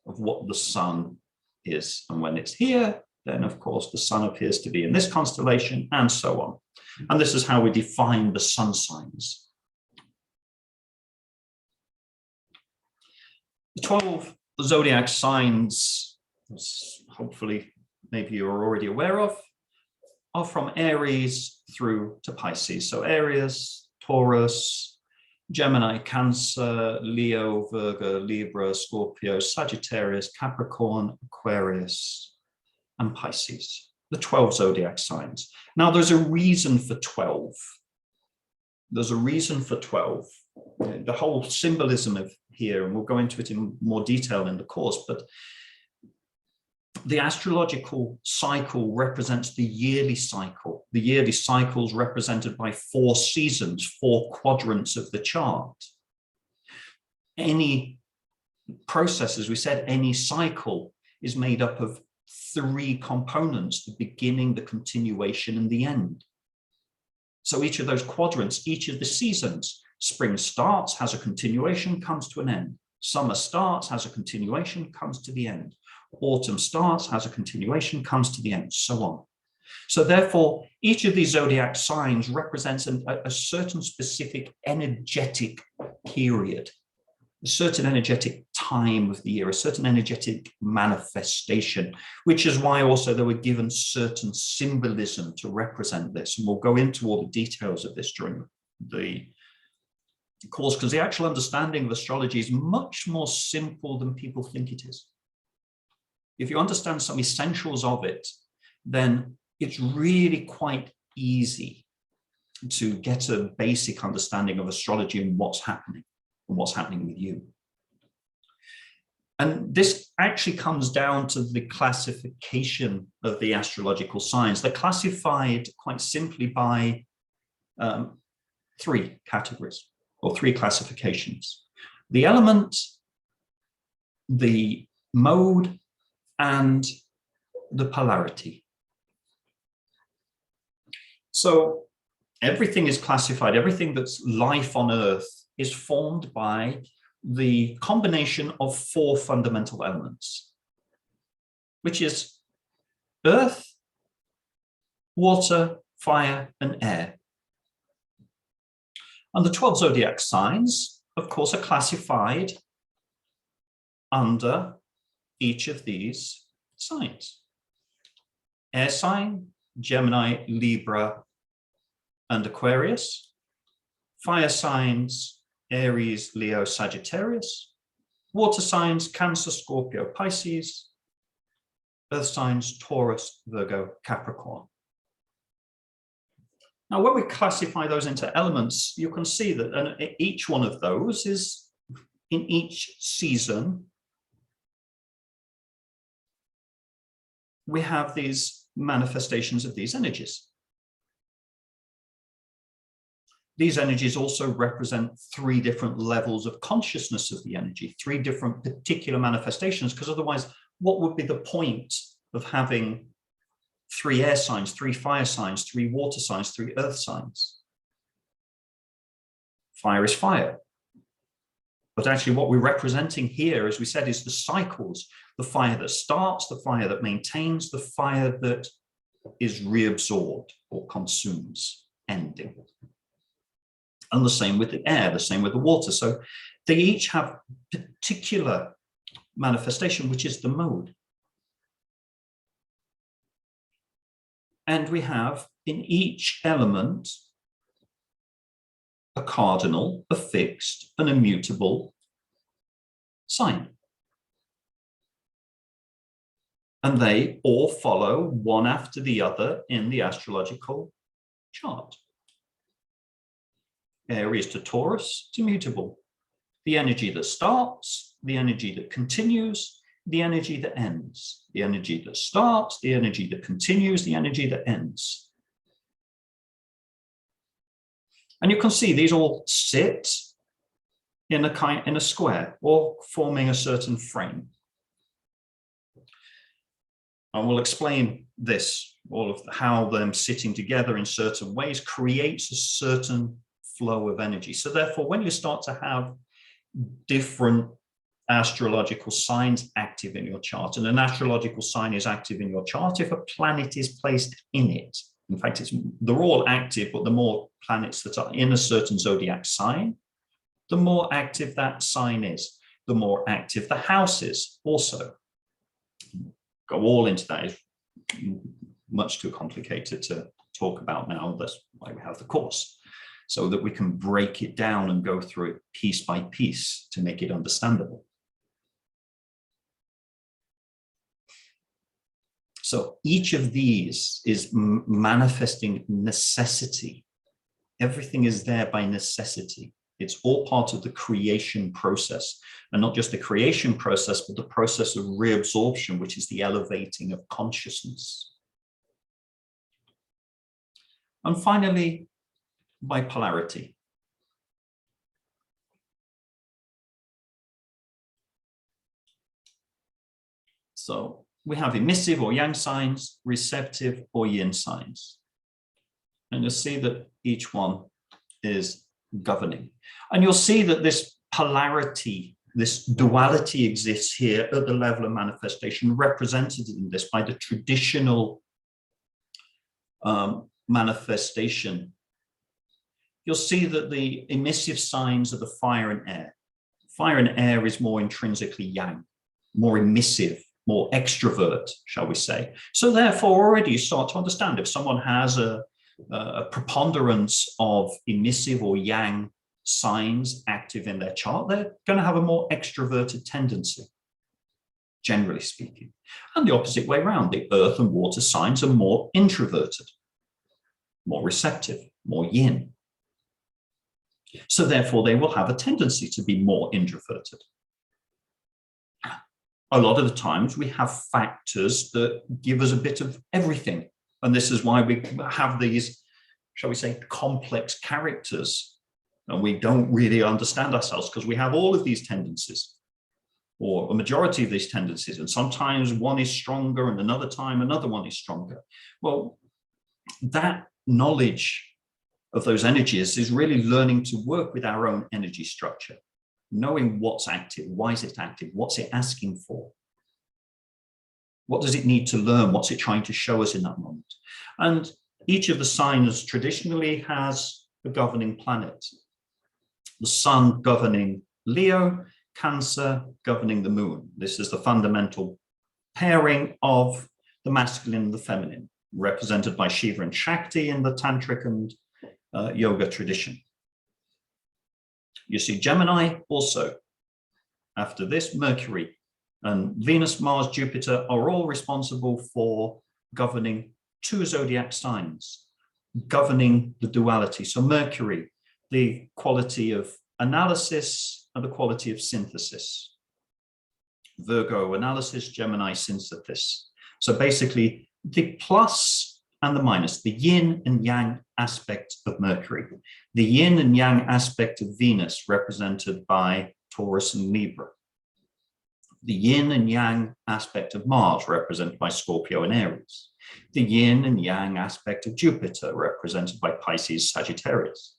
of what the sun is. And when it's here, then of course the sun appears to be in this constellation, and so on. And this is how we define the sun signs. The 12 zodiac signs, as hopefully maybe you're already aware of, are from Aries through to Pisces. So Aries, Taurus, Gemini, Cancer, Leo, Virgo, Libra, Scorpio, Sagittarius, Capricorn, Aquarius, and Pisces, the 12 zodiac signs. Now, there's a reason for 12. There's a reason for 12. The whole symbolism of here, and we'll go into it in more detail in the course, but the astrological cycle represents the yearly cycle. The yearly cycle is represented by 4 seasons, 4 quadrants of the chart. Any process, as we said, any cycle is made up of 3 components: the beginning, the continuation, and the end. So each of those quadrants, each of the seasons, spring starts, has a continuation, comes to an end. Summer starts, has a continuation, comes to the end. Autumn starts, has a continuation, comes to the end, so on. So therefore, each of these zodiac signs represents a certain specific energetic period, a certain energetic time of the year, a certain energetic manifestation, which is why also they were given certain symbolism to represent this. And we'll go into all the details of this during the course, because the actual understanding of astrology is much more simple than people think it is. If you understand some essentials of it, then it's really quite easy to get a basic understanding of astrology and what's happening with you. And this actually comes down to the classification of the astrological signs. They're classified quite simply by 3 categories or 3 classifications: the element, the mode, and the polarity. So everything is classified, everything that's life on Earth is formed by the combination of 4 fundamental elements, which is earth, water, fire, and air. And the 12 zodiac signs, of course, are classified under each of these signs. Air sign, Gemini, Libra, and Aquarius. Fire signs, Aries, Leo, Sagittarius. Water signs, Cancer, Scorpio, Pisces. Earth signs, Taurus, Virgo, Capricorn. Now, when we classify those into elements, you can see that each one of those is in each season. We have these manifestations of these energies. These energies also represent 3 different levels of consciousness of the energy, 3 different particular manifestations, because otherwise, what would be the point of having 3 air signs, 3 fire signs, 3 water signs, 3 earth signs? Fire is fire. But actually what we're representing here, as we said, is the cycles, the fire that starts, the fire that maintains, the fire that is reabsorbed or consumes, ending. And the same with the air, the same with the water. So they each have particular manifestation, which is the mode. And we have in each element a cardinal, a fixed, an immutable sign. And they all follow one after the other in the astrological chart. Aries to Taurus, it's immutable. The energy that starts, the energy that continues, the energy that ends. The energy that starts, the energy that continues, the energy that ends. And you can see these all sit in a square or forming a certain frame. And we'll explain this, all of how them sitting together in certain ways creates a certain flow of energy. So therefore, when you start to have different astrological signs active in your chart, and an astrological sign is active in your chart if a planet is placed in it. In fact, they're all active, but the more planets that are in a certain zodiac sign, the more active that sign is, the more active the house is also. Go all into that, is much too complicated to talk about now. That's why we have the course, so that we can break it down and go through it piece by piece to make it understandable. So each of these is manifesting necessity. Everything is there by necessity. It's all part of the creation process, and not just the creation process, but the process of reabsorption, which is the elevating of consciousness. And finally, bipolarity. So we have emissive or yang signs, receptive or yin signs. And you'll see that each one is governing. And you'll see that this polarity, this duality exists here at the level of manifestation, represented in this by the traditional manifestation. You'll see that the emissive signs are the fire and air. Fire and air is more intrinsically yang, more emissive, more extrovert, shall we say. So therefore, already you start to understand if someone has a preponderance of emissive or yang signs active in their chart, they're going to have a more extroverted tendency, generally speaking. And the opposite way around, the earth and water signs are more introverted, more receptive, more yin. So therefore, they will have a tendency to be more introverted. A lot of the times we have factors that give us a bit of everything. And this is why we have these, shall we say, complex characters. And we don't really understand ourselves because we have all of these tendencies, or a majority of these tendencies. And sometimes one is stronger and another time another one is stronger. Well, that knowledge of those energies is really learning to work with our own energy structure, knowing what's active, why is it active, what's it asking for, what does it need to learn, what's it trying to show us in that moment. And each of the signs traditionally has a governing planet. The sun governing Leo Cancer governing the moon. This is the fundamental pairing of the masculine and the feminine, represented by Shiva and Shakti in the tantric and yoga tradition. You see Gemini also. After this, Mercury and Venus, Mars, Jupiter are all responsible for governing 2 zodiac signs, governing the duality. So Mercury, the quality of analysis and the quality of synthesis. Virgo, analysis, Gemini, synthesis. So basically the plus and the minus, the yin and yang aspect of Mercury, the yin and yang aspect of Venus, represented by Taurus and Libra, the yin and yang aspect of Mars, represented by Scorpio and Aries, the yin and yang aspect of Jupiter, represented by Pisces, Sagittarius,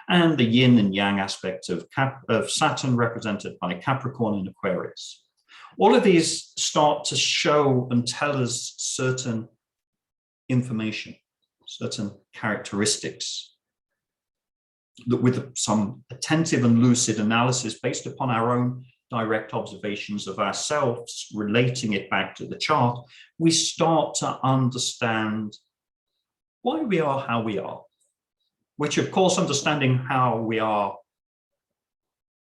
and the yin and yang aspect of Saturn, represented by Capricorn and Aquarius. All of these start to show and tell us certain information, certain characteristics, that with some attentive and lucid analysis based upon our own direct observations of ourselves, relating it back to the chart, we start to understand why we are how we are, which of course, understanding how we are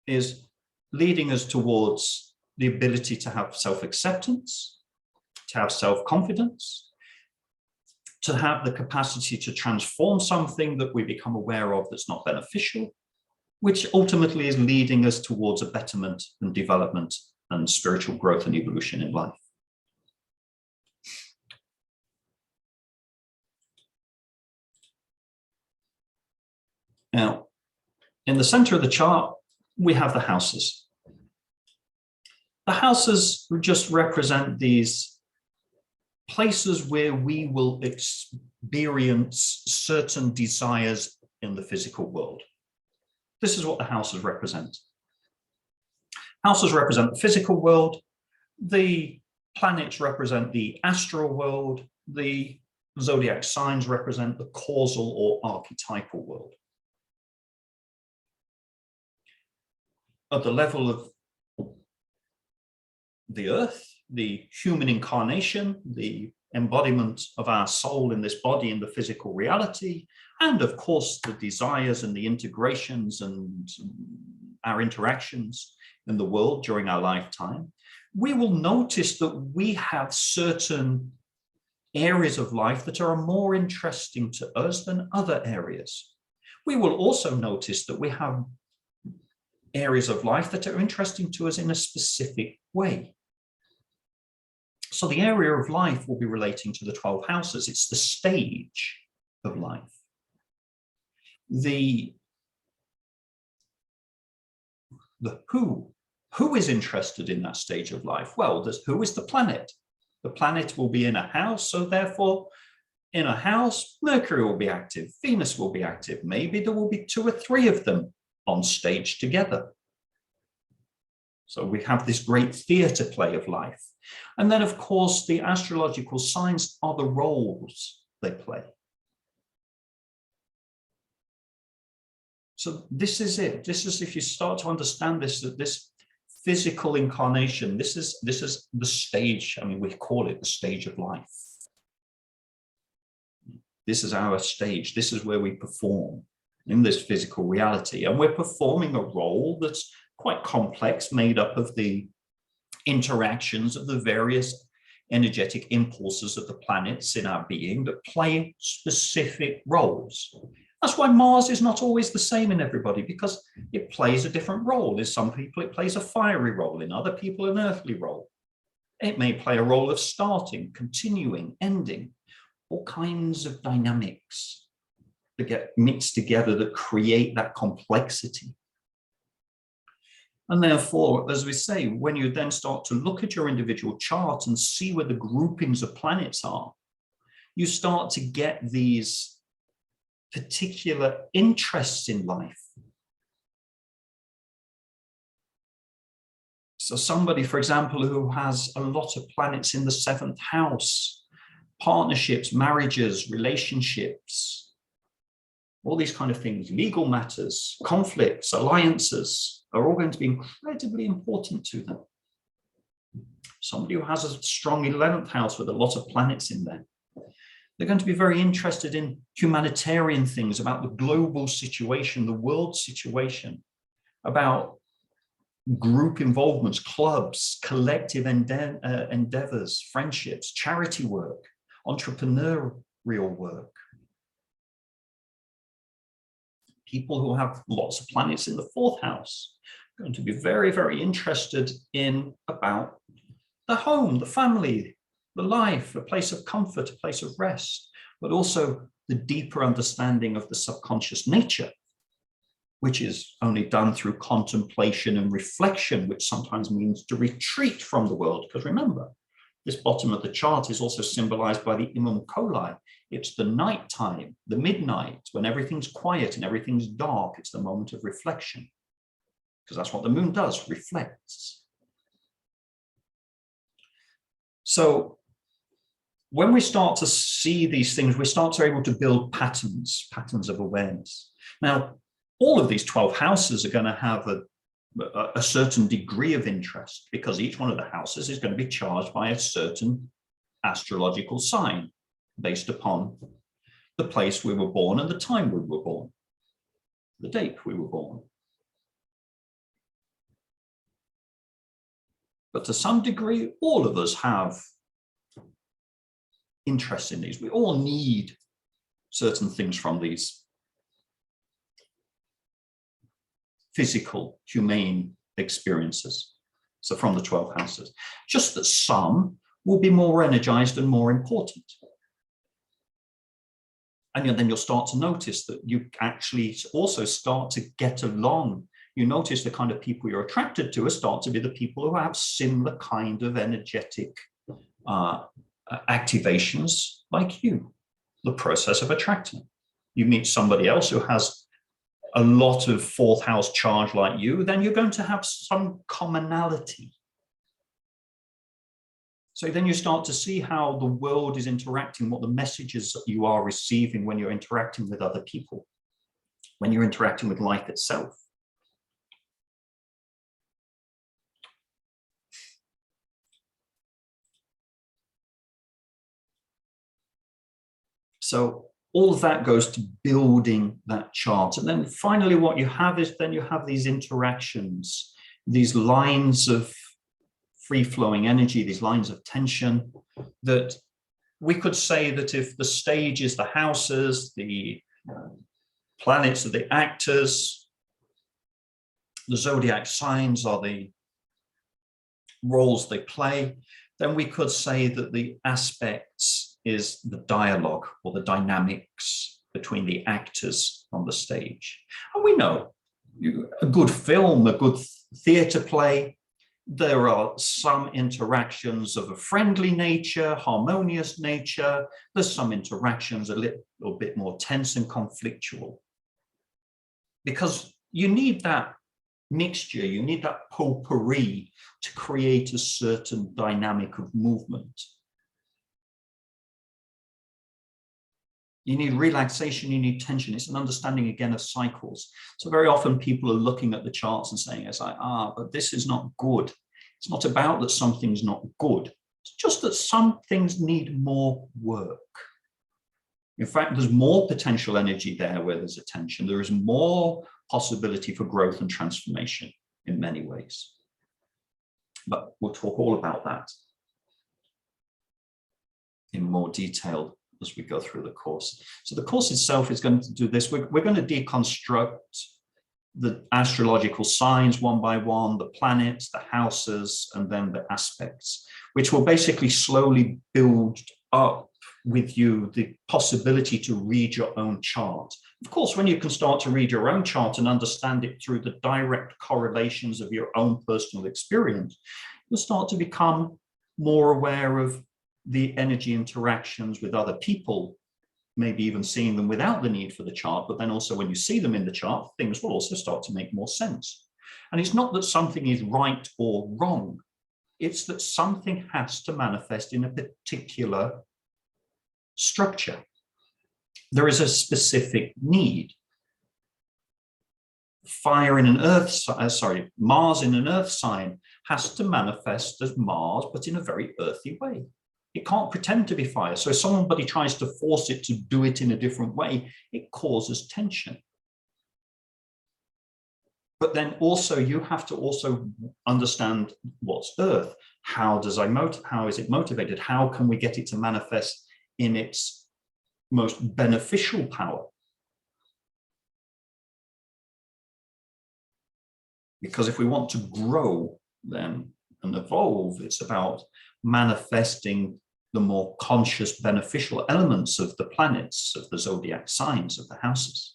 is leading us towards the ability to have self-acceptance, to have self-confidence, to have the capacity to transform something that we become aware of that's not beneficial, which ultimately is leading us towards a betterment and development and spiritual growth and evolution in life. Now, in the center of the chart, we have the houses. The houses just represent these places where we will experience certain desires in the physical world. This is what the houses represent. Houses represent the physical world. The planets represent the astral world. The zodiac signs represent the causal or archetypal world. At the level of the earth, the human incarnation, the embodiment of our soul in this body in the physical reality, and of course the desires and the integrations and our interactions in the world during our lifetime, we will notice that we have certain areas of life that are more interesting to us than other areas. We will also notice that we have areas of life that are interesting to us in a specific way. So the area of life will be relating to the 12 houses. It's the stage of life. The who is interested in that stage of life? Well, who is the planet? The planet will be in a house, so therefore in a house, Mercury will be active, Venus will be active. Maybe there will be 2 or 3 of them on stage together. So we have this great theatre play of life. And then, of course, the astrological signs are the roles they play. So this is it. This is, if you start to understand this, that this physical incarnation, this is the stage. I mean, we call it the stage of life. This is our stage. This is where we perform in this physical reality. And we're performing a role that's quite complex, made up of the interactions of the various energetic impulses of the planets in our being that play specific roles. That's why Mars is not always the same in everybody, because it plays a different role. In some people, it plays a fiery role. In other people, an earthly role. It may play a role of starting, continuing, ending, all kinds of dynamics that get mixed together that create that complexity. And therefore, as we say, when you then start to look at your individual chart and see where the groupings of planets are, you start to get these particular interests in life. So somebody, for example, who has a lot of planets in the 7th house, partnerships, marriages, relationships, all these kind of things, legal matters, conflicts, alliances, are all going to be incredibly important to them. Somebody who has a strong 11th house with a lot of planets in there, they're going to be very interested in humanitarian things, about the global situation, the world situation, about group involvements, clubs, collective endeavors, friendships, charity work, entrepreneurial work. People who have lots of planets in the 4th house are going to be very, very interested in about the home, the family, the life, a place of comfort, a place of rest, but also the deeper understanding of the subconscious nature, which is only done through contemplation and reflection, which sometimes means to retreat from the world. Because remember, this bottom of the chart is also symbolized by the Imam Kolai. It's the night time, the midnight, when everything's quiet and everything's dark. It's the moment of reflection, because that's what the moon does, reflects. So when we start to see these things, we start to be able to build patterns of awareness. Now, all of these 12 houses are going to have a certain degree of interest, because each one of the houses is going to be charged by a certain astrological sign based upon the place we were born and the time we were born, the date we were born. But to some degree, all of us have interest in these. We all need certain things from these physical, humane experiences. So from the 12 houses, just that some will be more energized and more important. And then you'll start to notice that you actually also start to get along. You notice the kind of people you're attracted to start to be the people who have similar kind of energetic activations like you, the process of attracting. You meet somebody else who has a lot of 4th house charge like you, then you're going to have some commonality. So then you start to see how the world is interacting, what the messages that you are receiving when you're interacting with other people, when you're interacting with life itself. So all of that goes to building that chart. And then finally, what you have is then you have these interactions, these lines of free-flowing energy, these lines of tension, that we could say that if the stage is the houses, the planets are the actors, the zodiac signs are the roles they play, then we could say that the aspects is the dialogue or the dynamics between the actors on the stage. And we know a good film, a good theatre play, there are some interactions of a friendly nature, harmonious nature. There's some interactions a little bit more tense and conflictual. Because you need that mixture, you need that potpourri to create a certain dynamic of movement. You need relaxation, you need tension. It's an understanding again of cycles. So very often people are looking at the charts and saying, it's like, but this is not good. It's not about that something's not good. It's just that some things need more work. In fact, there's more potential energy there where there's attention. There is more possibility for growth and transformation in many ways. But we'll talk all about that in more detail as we go through the course. So the course itself is going to do this. We're going to deconstruct the astrological signs one by one, the planets, the houses, and then the aspects, which will basically slowly build up with you the possibility to read your own chart. Of course, when you can start to read your own chart and understand it through the direct correlations of your own personal experience, you'll start to become more aware of the energy interactions with other people, maybe even seeing them without the need for the chart, but then also when you see them in the chart, things will also start to make more sense. And it's not that something is right or wrong, it's that something has to manifest in a particular structure. there is a specific need. Fire in an Mars in an earth sign has to manifest as Mars, but in a very earthy way. It can't pretend to be fire. So if somebody tries to force it to do it in a different way, it causes tension. But then also you have to also understand what's earth. How is it motivated? How can we get it to manifest in its most beneficial power? Because if we want to grow then and evolve, it's about manifesting the more conscious, beneficial elements of the planets, of the zodiac signs, of the houses.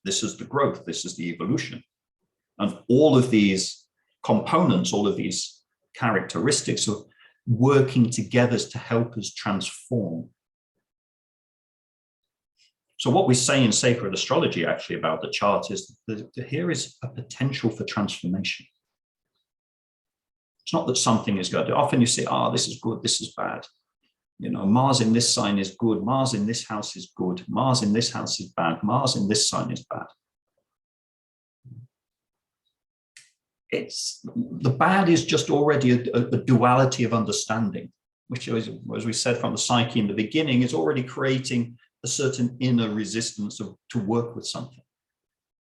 This is the growth, this is the evolution. And all of these components, all of these characteristics are working together to help us transform. So what we say in Sacred Astrology actually about the chart is that here is a potential for transformation. It's not that something is good. Often you say, this is good, this is bad. You know, Mars in this sign is good, Mars in this house is good, Mars in this house is bad, Mars in this sign is bad. The bad is just already a duality of understanding, which is, as we said from the psyche in the beginning, is already creating a certain inner resistance to work with something.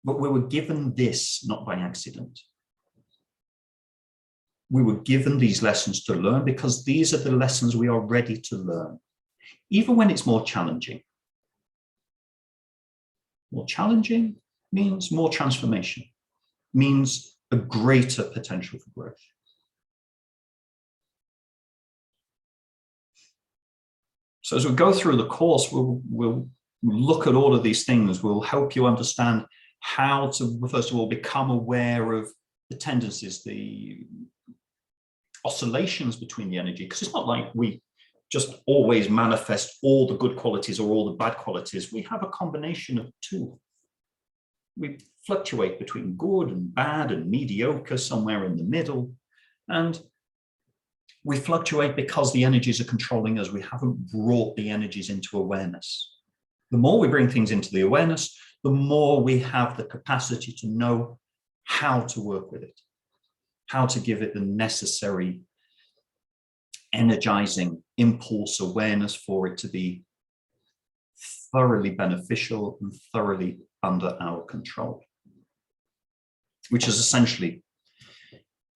But we were given this not by accident. We were given these lessons to learn because these are the lessons we are ready to learn, even when it's more challenging. More challenging means more transformation, means a greater potential for growth. So as we go through the course, we'll look at all of these things. We'll help you understand how to, first of all, become aware of the tendencies, the oscillations between the energy, because it's not like we just always manifest all the good qualities or all the bad qualities. We have a combination of two. We fluctuate between good and bad and mediocre, somewhere in the middle. And we fluctuate because the energies are controlling us. We haven't brought the energies into awareness. The more we bring things into the awareness, the more we have the capacity to know how to work with it, how to give it the necessary energizing impulse awareness for it to be thoroughly beneficial and thoroughly under our control, which is essentially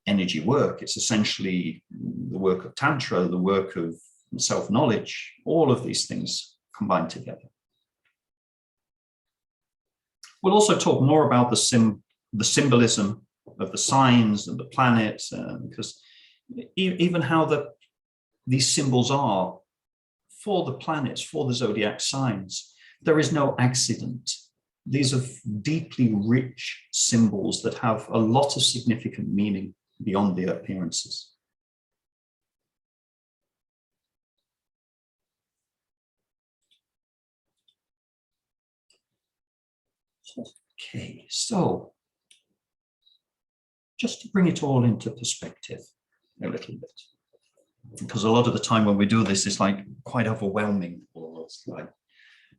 energy work. It's essentially the work of Tantra, the work of self-knowledge, all of these things combined together. We'll also talk more about the symbolism of the signs and the planets, because even how these symbols are for the planets, for the zodiac signs, there is no accident. These are deeply rich symbols that have a lot of significant meaning beyond the appearances. Okay, so just to bring it all into perspective a little bit, because a lot of the time when we do this, it's like quite overwhelming.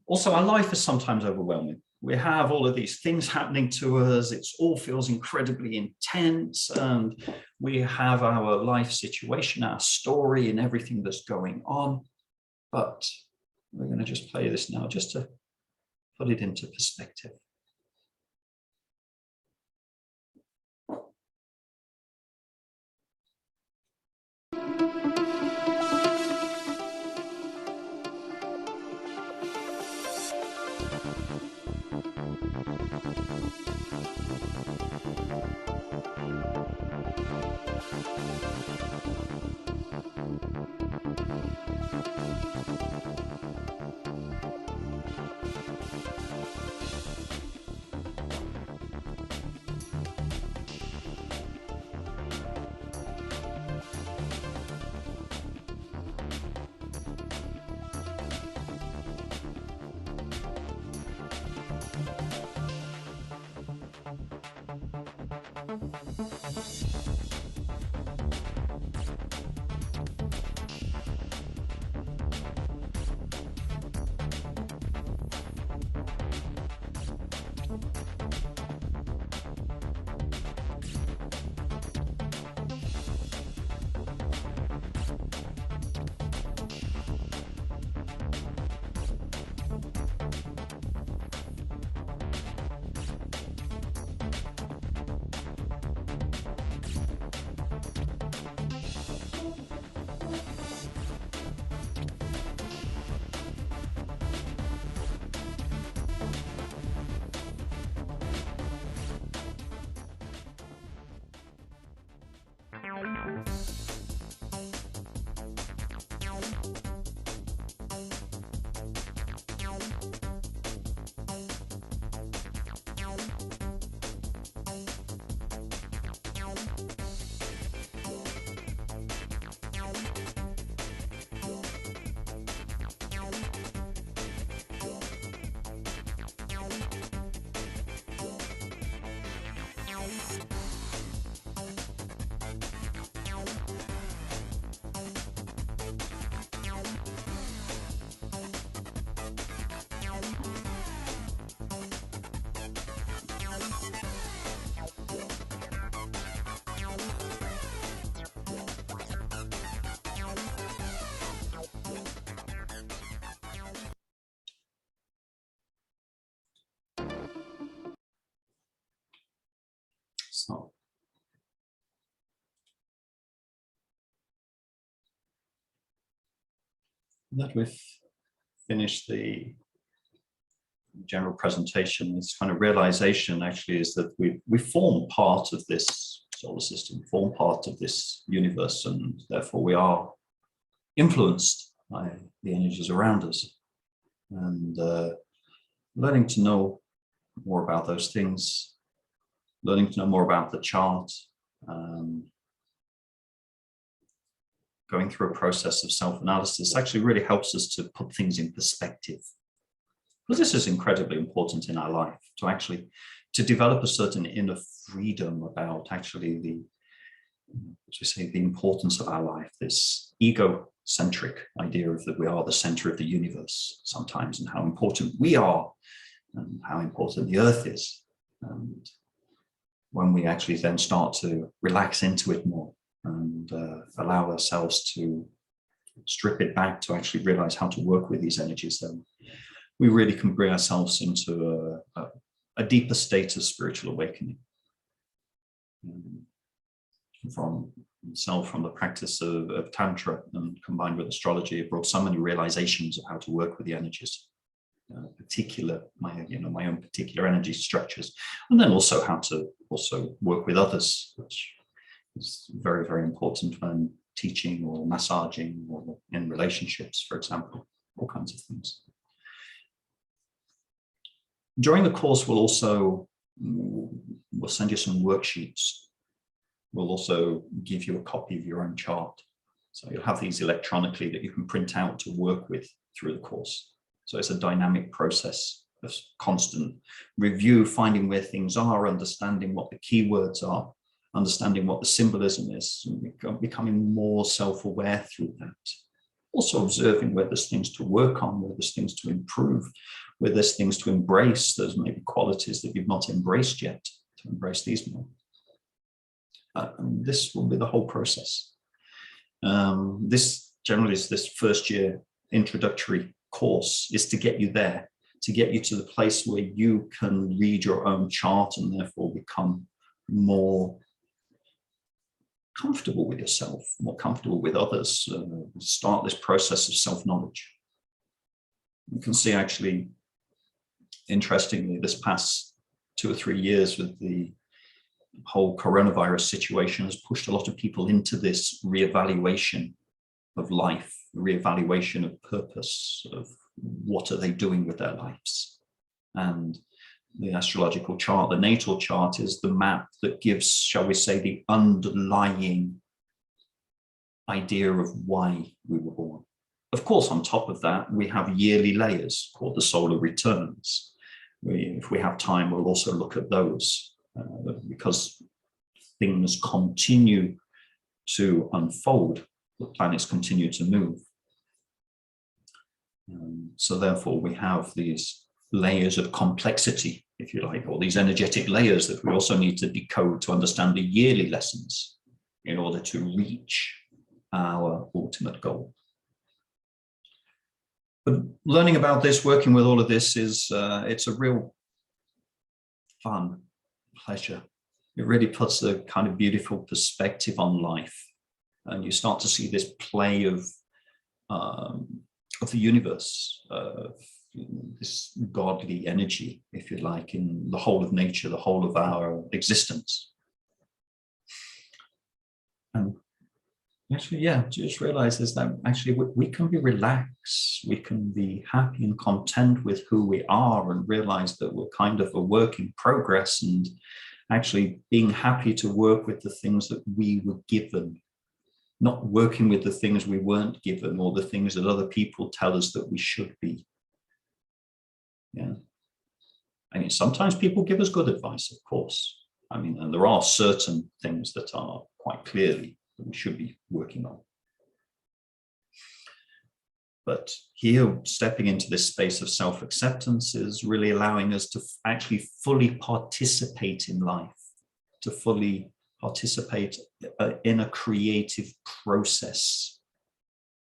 Also, our life is sometimes overwhelming. We have all of these things happening to us. It all feels incredibly intense. And we have our life situation, our story and everything that's going on. But we're going to just play this now just to put it into perspective. that we've finished the general presentation, this kind of realization actually is that we form part of this solar system, form part of this universe, and therefore we are influenced by the energies around us. And learning to know more about those things, learning to know more about the chart, going through a process of self-analysis actually really helps us to put things in perspective. Because this is incredibly important in our life, to develop a certain inner freedom about actually the importance of our life, this egocentric idea of that we are the center of the universe sometimes, and how important we are and how important the earth is. And when we actually then start to relax into it more and allow ourselves to strip it back to actually realize how to work with these energies, then we really can bring ourselves into a deeper state of spiritual awakening. From the practice of Tantra and combined with astrology, it brought so many realizations of how to work with the energies, my own particular energy structures, and then also how to also work with others, which is very, very important when teaching or massaging or in relationships, for example, all kinds of things. During the course, we'll send you some worksheets. We'll also give you a copy of your own chart. So you'll have these electronically that you can print out to work with through the course. So it's a dynamic process of constant review, finding where things are, understanding what the keywords are, understanding what the symbolism is, and becoming more self-aware through that. Also observing where there's things to work on, where there's things to improve, where there's things to embrace. There's maybe qualities that you've not embraced yet, to embrace these more. And this will be the whole process. This generally is this first year introductory course is to get you there, to get you to the place where you can read your own chart and therefore become more comfortable with yourself, more comfortable with others, start this process of self-knowledge. You can see actually, interestingly, this past 2 or 3 years with the whole coronavirus situation has pushed a lot of people into this reevaluation of life, reevaluation of purpose, of what are they doing with their lives. And the astrological chart, the natal chart, is the map that gives, shall we say, the underlying idea of why we were born. Of course, on top of that, we have yearly layers called the solar returns. If we have time, we'll also look at those because things continue to unfold, the planets continue to move. So therefore, we have these layers of complexity, if you like, or these energetic layers that we also need to decode to understand the yearly lessons in order to reach our ultimate goal. But learning about this, working with all of this is, it's a real fun pleasure. It really puts a kind of beautiful perspective on life. And you start to see this play of the universe, this godly energy, if you like, in the whole of nature, the whole of our existence. And actually, yeah, just realize is that actually we can be relaxed, we can be happy and content with who we are, and realize that we're kind of a work in progress, and actually being happy to work with the things that we were given, not working with the things we weren't given or the things that other people tell us that we should be. Yeah. I mean, sometimes people give us good advice, of course. I mean, and there are certain things that are quite clearly that we should be working on. But here, stepping into this space of self-acceptance is really allowing us to actually fully participate in life, to fully participate in a creative process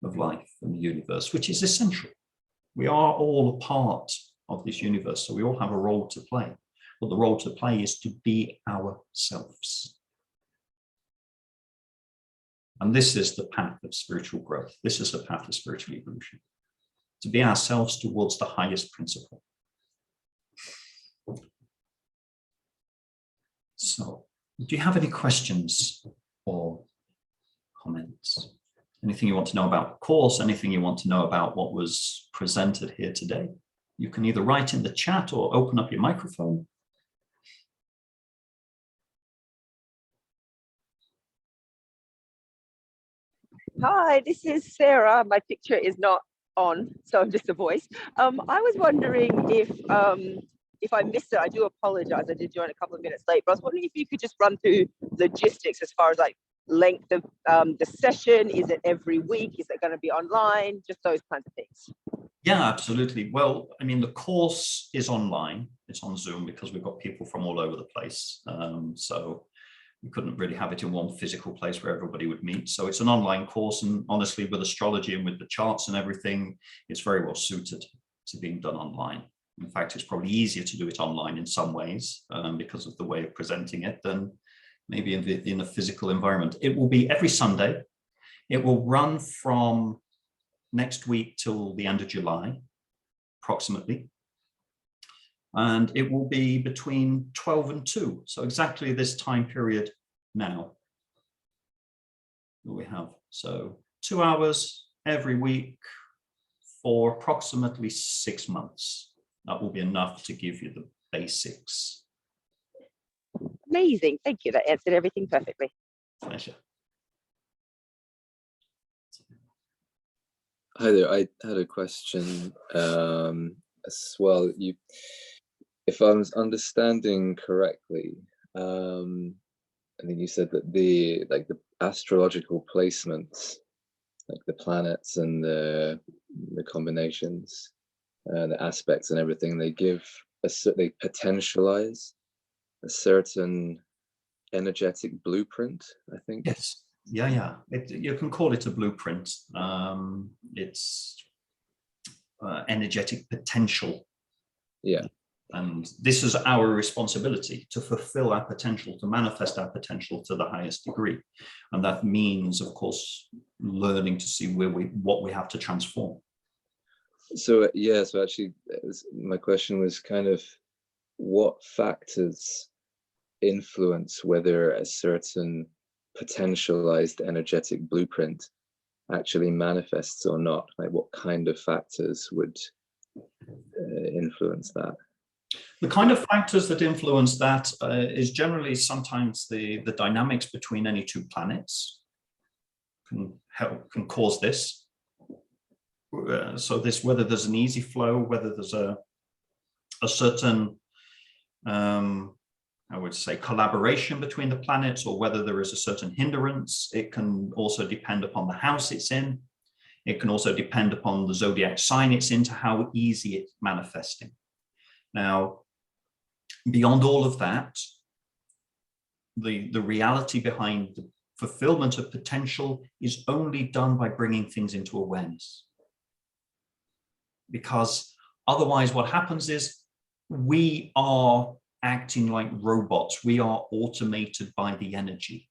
of life in the universe, which is essential. We are all a part of this universe, so we all have a role to play. But the role to play is to be ourselves. And this is the path of spiritual growth. This is the path of spiritual evolution. to be ourselves towards the highest principle. So, do you have any questions or comments? Anything you want to know about the course, anything you want to know about what was presented here today? You can either write in the chat or open up your microphone. Hi, this is Sarah. My picture is not on, so I'm just a voice. I was wondering if I missed it, I do apologize. I did join a couple of minutes late, but I was wondering if you could just run through logistics as far as like length of the session. Is it every week? Is it going to be online? Just those kinds of things. Yeah, absolutely. Well, I mean, the course is online. It's on Zoom because we've got people from all over the place. So we couldn't really have it in one physical place where everybody would meet. So it's an online course, and honestly, with astrology and with the charts and everything, it's very well suited to being done online. In fact, it's probably easier to do it online in some ways because of the way of presenting it than maybe in a physical environment. It will be every Sunday. It will run from next week till the end of July, approximately. And it will be between 12 and 2. So exactly this time period now that we have. So 2 hours every week for approximately 6 months. That will be enough to give you the basics. Amazing. Thank you. That answered everything perfectly. Pleasure. Hi there. I had a question as well. If I was understanding correctly, I think you said that the astrological placements, like the planets and the combinations, the aspects and everything, they potentialize a certain energetic blueprint, I think. Yes. Yeah. You can call it a blueprint. It's energetic potential. Yeah. And this is our responsibility to fulfill our potential, to manifest our potential to the highest degree. And that means, of course, learning to see what we have to transform. So yeah, so actually my question was kind of what factors influence whether a certain potentialized energetic blueprint actually manifests or not? Like what kind of factors would influence that? The kind of factors that influence that is generally sometimes the dynamics between any two planets can cause this. So this, whether there's an easy flow, whether there's a certain, I would say, collaboration between the planets, or whether there is a certain hindrance. It can also depend upon the house it's in. It can also depend upon the zodiac sign it's in, to how easy it's manifesting. Now, beyond all of that, the reality behind the fulfillment of potential is only done by bringing things into awareness. Because otherwise what happens is we are acting like robots. We are automated by the energy.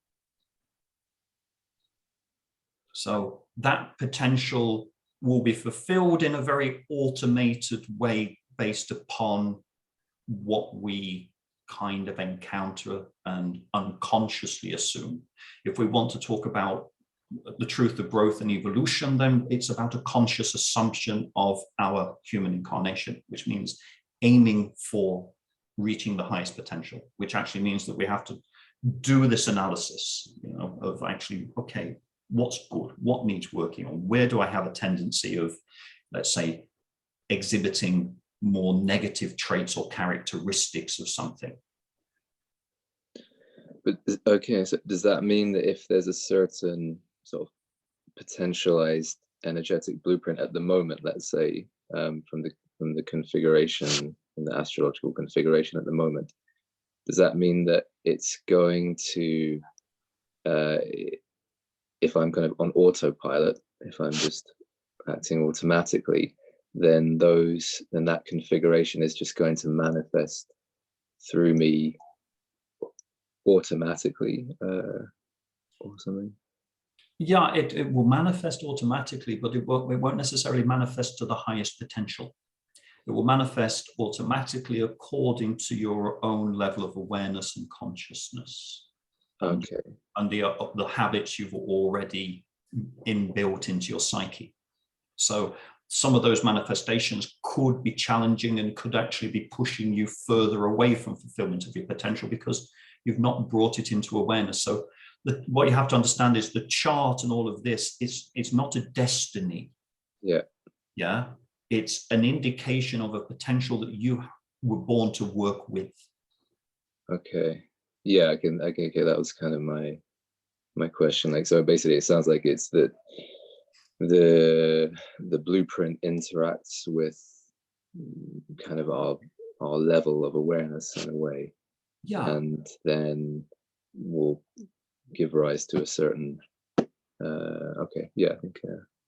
So that potential will be fulfilled in a very automated way based upon what we kind of encounter and unconsciously assume. If we want to talk about the truth of growth and evolution, then it's about a conscious assumption of our human incarnation, which means aiming for reaching the highest potential, which actually means that we have to do this analysis, of actually, okay, what's good, what needs working on, where do I have a tendency of, let's say, exhibiting more negative traits or characteristics of something. But okay, so does that mean that if there's a certain sort of potentialized energetic blueprint at the moment, let's say, from the configuration, from the astrological configuration at the moment, does that mean that it's going to, if I'm kind of on autopilot, if I'm just acting automatically, then that configuration is just going to manifest through me automatically, or something? Yeah, it will manifest automatically, but it won't necessarily manifest to the highest potential. It will manifest automatically according to your own level of awareness and consciousness. Okay. And the habits you've already inbuilt into your psyche. So some of those manifestations could be challenging and could actually be pushing you further away from fulfillment of your potential because you've not brought it into awareness. So what you have to understand is the chart and all of this is not a destiny. Yeah. Yeah. It's an indication of a potential that you were born to work with. Okay. Yeah, I can okay, that was kind of my question. Like, so basically it sounds like it's that the blueprint interacts with kind of our level of awareness in a way. Yeah. And then will give rise to a certain okay, yeah, I think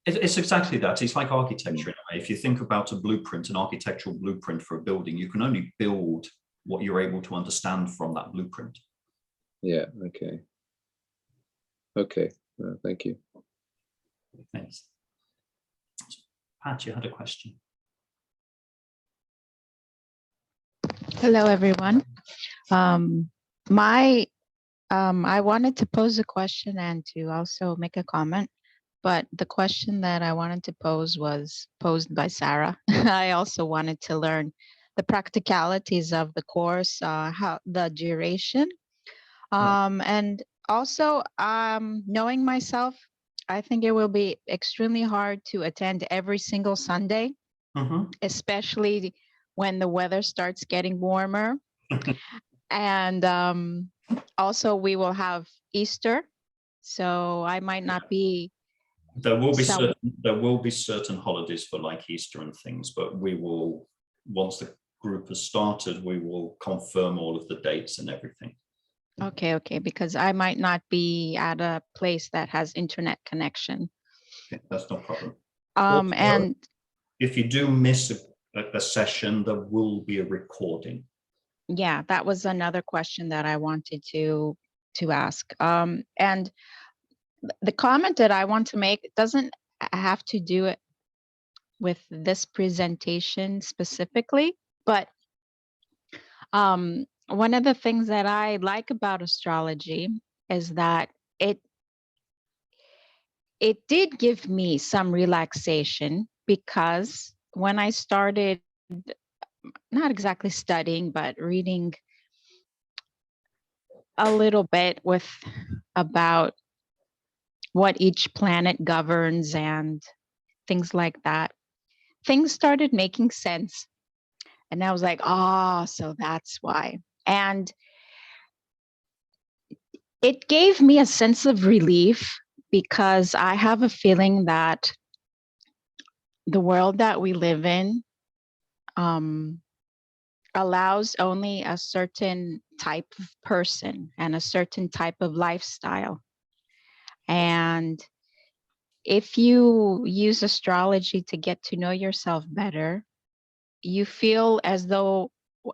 It's exactly that. It's like architecture in a way. If you think about a blueprint, an architectural blueprint for a building, you can only build what you're able to understand from that blueprint. yeah, okay, thank you. Thanks. Pat, you had a question. Hello, everyone. I wanted to pose a question and to also make a comment, but the question that I wanted to pose was posed by Sarah. I also wanted to learn the practicalities of the course, how the duration, and also knowing myself, I think it will be extremely hard to attend every single Sunday, especially when the weather starts getting warmer. And also we will have Easter, so I might not be. There will be certain holidays for like Easter and things, but we will, once the group has started, we will confirm all of the dates and everything. Okay, because I might not be at a place that has internet connection. Okay, that's no problem. And if you do miss a session, there will be a recording. Yeah, that was another question that I wanted to ask. And the comment that I want to make doesn't have to do it with this presentation specifically, but one of the things that I like about astrology is that it did give me some relaxation, because when I started not exactly studying, but reading a little bit about what each planet governs and things like that, things started making sense. And I was like, so that's why. And it gave me a sense of relief, because I have a feeling that the world that we live in allows only a certain type of person and a certain type of lifestyle. And if you use astrology to get to know yourself better, you feel as though,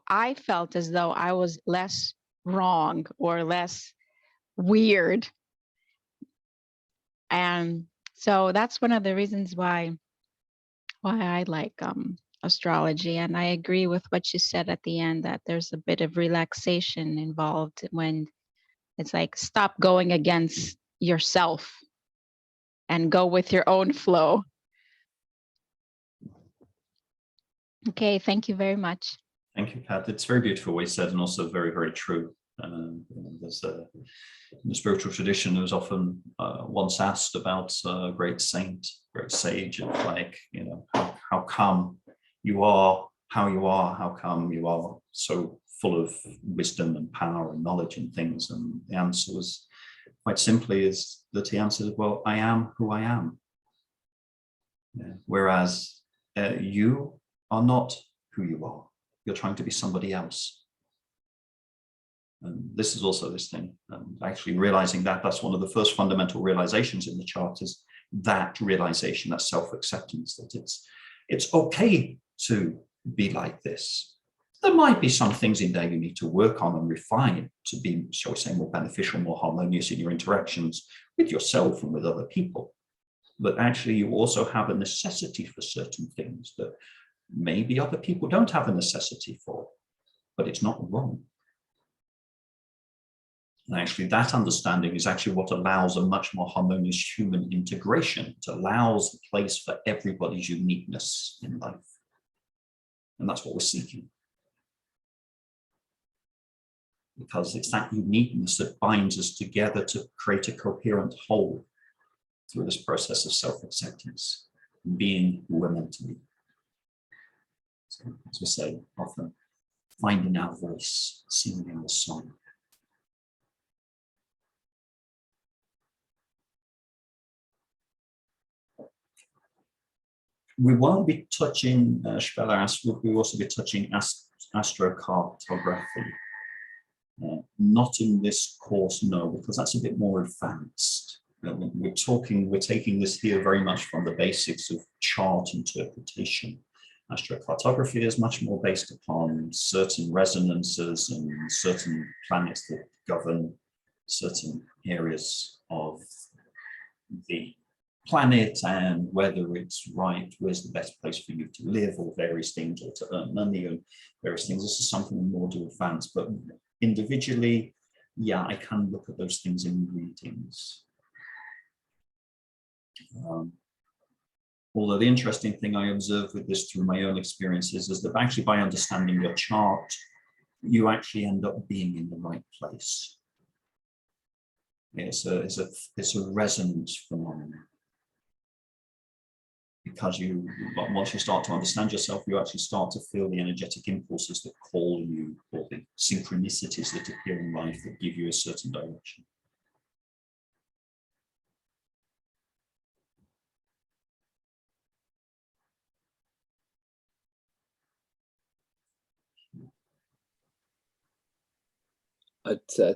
I felt as though I was less wrong or less weird. And so that's one of the reasons why I like astrology. And I agree with what you said at the end, that there's a bit of relaxation involved when it's like, stop going against yourself and go with your own flow. Okay, thank you very much. Thank you, Pat. It's very beautiful what you said, and also very, very true. There's in the spiritual tradition, there was often once asked about a great saint, great sage, and like, how come you are how you are? How come you are so full of wisdom and power and knowledge and things? And the answer was quite simply is that he answered, well, I am who I am. Yeah. Whereas you are not who you are. You're trying to be somebody else. And this is also this thing. And actually realizing that, that's one of the first fundamental realizations in the chart, is that realization, that self-acceptance, that it's okay to be like this. There might be some things in there you need to work on and refine to be, shall we say, more beneficial, more harmonious in your interactions with yourself and with other people. But actually, you also have a necessity for certain things that maybe other people don't have a necessity for, but it's not wrong. And actually, that understanding is actually what allows a much more harmonious human integration. It allows the place for everybody's uniqueness in life. And that's what we're seeking. Because it's that uniqueness that binds us together to create a coherent whole through this process of self-acceptance, being who we're meant to be. So, as we say, often finding our voice, singing in the song. We won't be touching we'll also be touching astrocartography. Not in this course, no, because that's a bit more advanced. We're taking this here very much from the basics of chart interpretation. Astrocartography is much more based upon certain resonances and certain planets that govern certain areas of the planet, and whether it's right, where's the best place for you to live, or various things, or to earn money, and various things. This is something more to advance, but individually, yeah, I can look at those things in readings. Although the interesting thing I observe with this through my own experiences is that actually by understanding your chart, you actually end up being in the right place. It's a resonance phenomenon. Because once you start to understand yourself, you actually start to feel the energetic impulses that call you, or the synchronicities that appear in life that give you a certain direction.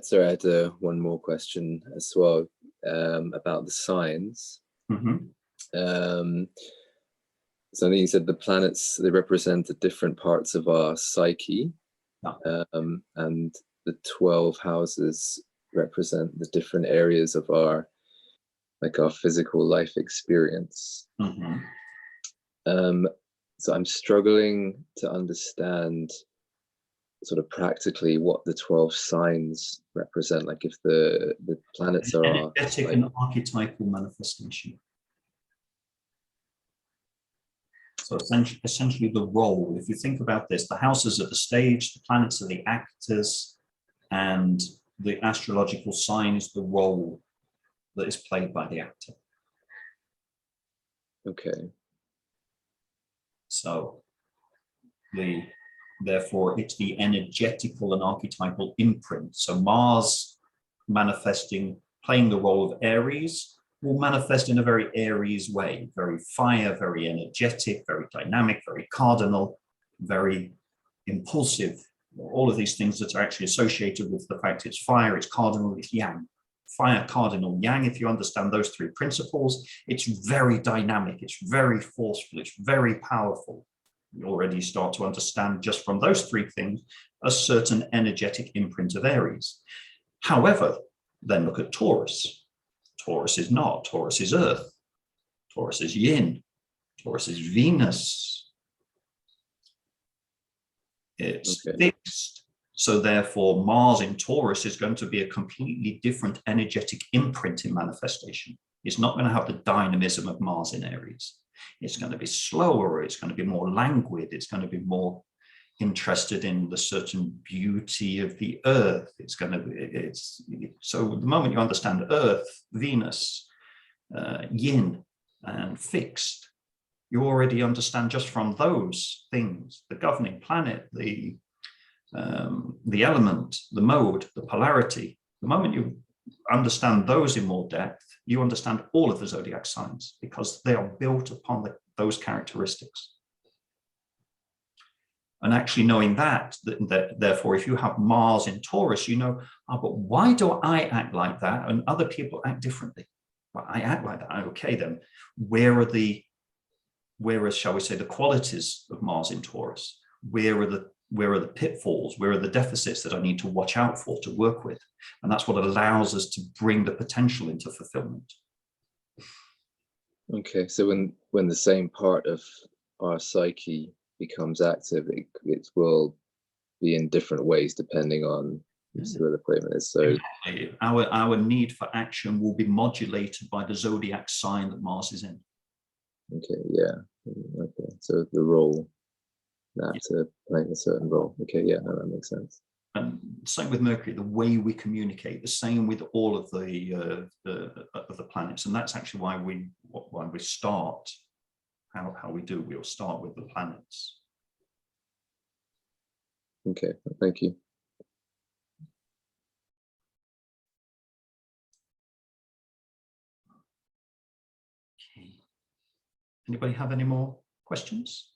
Sorry, I had one more question as well about the signs. Mm-hmm. So I think you said the planets, they represent the different parts of our psyche, and the 12 houses represent the different areas of our physical life experience. Mm-hmm. So I'm struggling to understand sort of practically what the 12 signs represent, like if the planets are energetic and archetypal manifestation. So essentially the role, if you think about this, the houses are the stage, the planets are the actors, and the astrological sign is the role that is played by the actor. Okay. So therefore it's the energetical and archetypal imprint. So Mars playing the role of Aries, will manifest in a very Aries way, very fire, very energetic, very dynamic, very cardinal, very impulsive. All of these things that are actually associated with the fact it's fire, it's cardinal, it's yang. Fire, cardinal, yang, if you understand those three principles, it's very dynamic, it's very forceful, it's very powerful. You already start to understand just from those three things a certain energetic imprint of Aries. However, then look at Taurus. Taurus is not. Taurus is earth. Taurus is yin. Taurus is Venus. It's fixed. So therefore, Mars in Taurus is going to be a completely different energetic imprint in manifestation. It's not going to have the dynamism of Mars in Aries. It's going to be slower. It's going to be more languid. It's going to be more interested in the certain beauty of the earth. So the moment you understand earth, Venus, yin, and fixed, you already understand just from those things, the governing planet, the element, the mode, the polarity. The moment you understand those in more depth, you understand all of the zodiac signs because they are built upon those characteristics. And actually knowing that therefore, if you have Mars in Taurus, you know, but why do I act like that and other people act differently? Well, I act like that. Okay, then where are, shall we say, the qualities of Mars in Taurus? Where are the where are the pitfalls, where are the deficits that I need to watch out for to work with. And that's what allows us to bring the potential into fulfillment. Okay, so when the same part of our psyche becomes active, it will be in different ways depending on where the placement is. So our need for action will be modulated by the zodiac sign that Mars is in. Okay, yeah. Okay, so the role, that's playing a certain role. Okay, yeah, no, that makes sense. And same with Mercury, the way we communicate, the same with all of the planets, and that's actually why we start how we do. We'll start with the planets. Okay, thank you. Okay. Anybody have any more questions?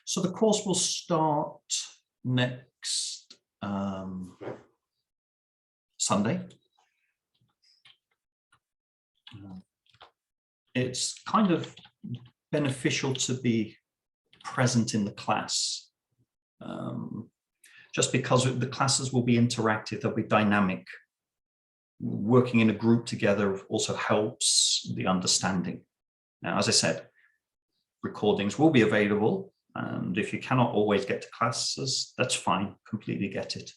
So the course will start next Sunday. It's kind of beneficial to be present in the class, just because the classes will be interactive, they'll be dynamic. Working in a group together also helps the understanding. Now, as I said, recordings will be available, and if you cannot always get to classes, that's fine, completely get it.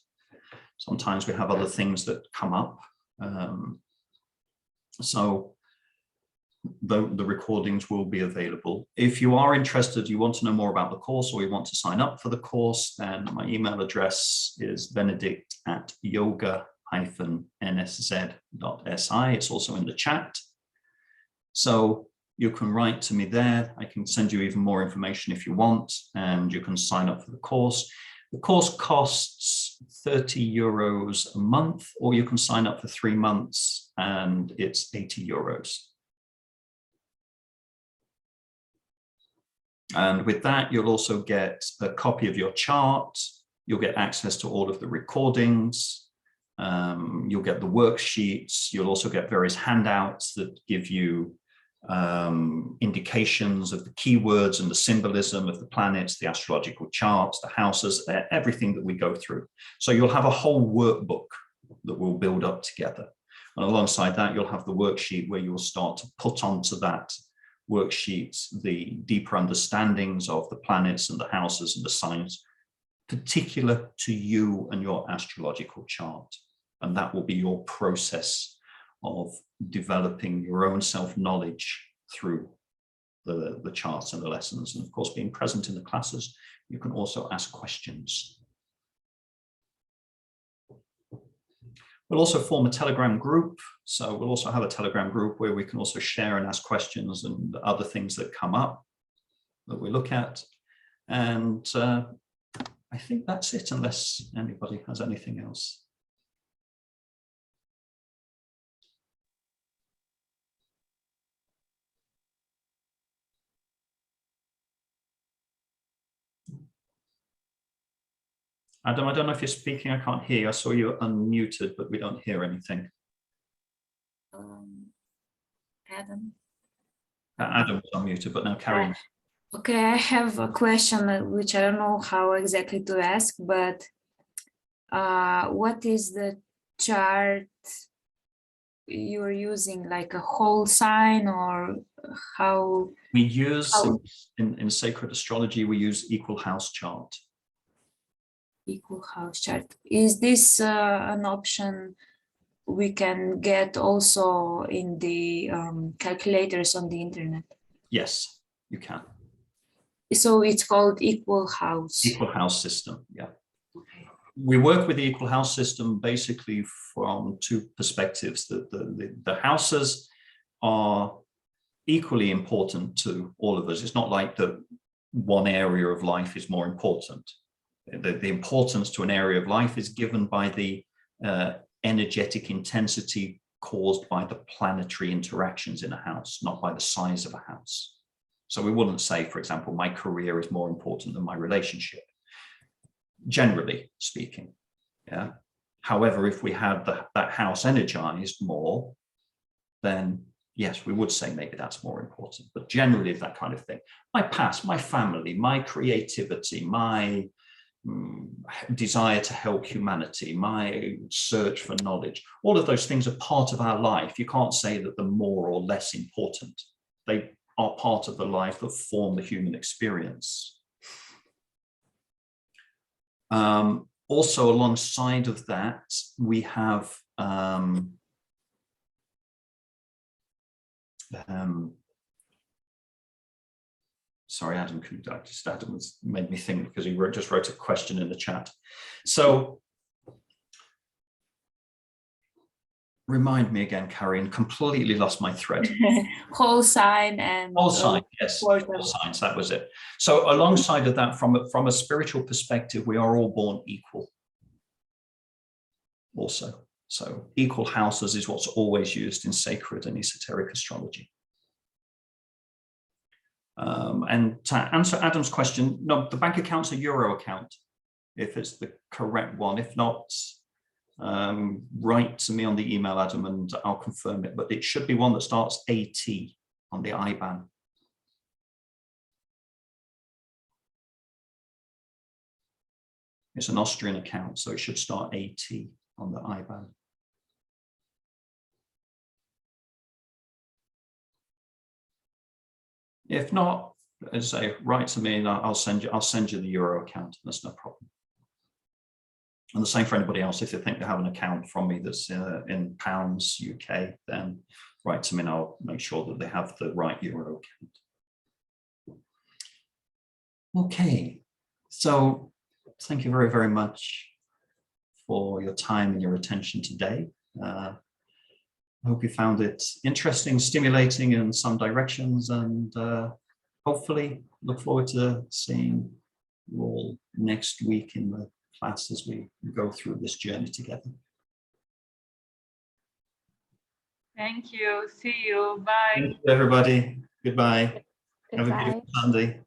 Sometimes we have other things that come up. So the recordings will be available. If you are interested, you want to know more about the course, or you want to sign up for the course, then my email address is benedict@yoga-nsz.si. It's also in the chat. So you can write to me there. I can send you even more information if you want, and you can sign up for the course. The course costs €30 a month, or you can sign up for 3 months and it's €80. And with that, you'll also get a copy of your chart. You'll get access to all of the recordings. You'll get the worksheets. You'll also get various handouts that give you indications of the keywords and the symbolism of the planets, the astrological charts, the houses, everything that we go through. So you'll have a whole workbook that we'll build up together. And alongside that, you'll have the worksheet where you'll start to put onto that worksheets the deeper understandings of the planets and the houses and the signs, particular to you and your astrological chart. And that will be your process of developing your own self-knowledge through the charts and the lessons. And of course, being present in the classes, you can also ask questions. We'll also form a Telegram group. So we'll also have a Telegram group where we can also share and ask questions and other things that come up that we look at. And I think that's it, unless anybody has anything else. Adam, I don't know if you're speaking, I can't hear you. I saw you unmuted, but we don't hear anything. Adam. Adam was unmuted, but now carry on. Okay, I have a question which I don't know how exactly to ask, but what is the chart you're using, like a whole sign, or how? We use, in Sacred Astrology, we use equal house chart. Equal house chart. Is this an option we can get also in the calculators on the internet? Yes, you can. So it's called equal house. Equal house system, yeah. Okay. We work with the equal house system basically from 2 perspectives. The houses are equally important to all of us. It's not like the one area of life is more important. The importance to an area of life is given by the energetic intensity caused by the planetary interactions in a house, not by the size of a house. So we wouldn't say, for example, my career is more important than my relationship, generally speaking. Yeah. However, if we had that house energized more, then yes, we would say maybe that's more important, but generally that kind of thing. My past, my family, my creativity, my desire to help humanity, my search for knowledge, all of those things are part of our life. You can't say that they're more or less important. They are part of the life that form the human experience. Also, alongside of that, we have sorry, Adam, Adam made me think because he just wrote a question in the chat. So remind me again, Carrie, completely lost my thread. Whole sign and Whole sign, yes, whole signs, that was it. So alongside of that, from a spiritual perspective, we are all born equal also. So equal houses is what's always used in sacred and esoteric astrology. And to answer Adam's question, no, the bank account's a euro account, if it's the correct one. If not, write to me on the email, Adam, and I'll confirm it. But it should be one that starts AT on the IBAN. It's an Austrian account, so it should start AT on the IBAN. If not, as I say, write to me and I'll send you the euro account. That's no problem. And the same for anybody else. If they think they have an account from me that's in pounds UK, then write to me and I'll make sure that they have the right euro account. Okay, so thank you very, very much for your time and your attention today. I hope you found it interesting, stimulating in some directions, and hopefully look forward to seeing you all next week in the class as we go through this journey together. Thank you. See you. Bye. Thank you, everybody. Goodbye. Have a Goodbye. beautiful Sunday.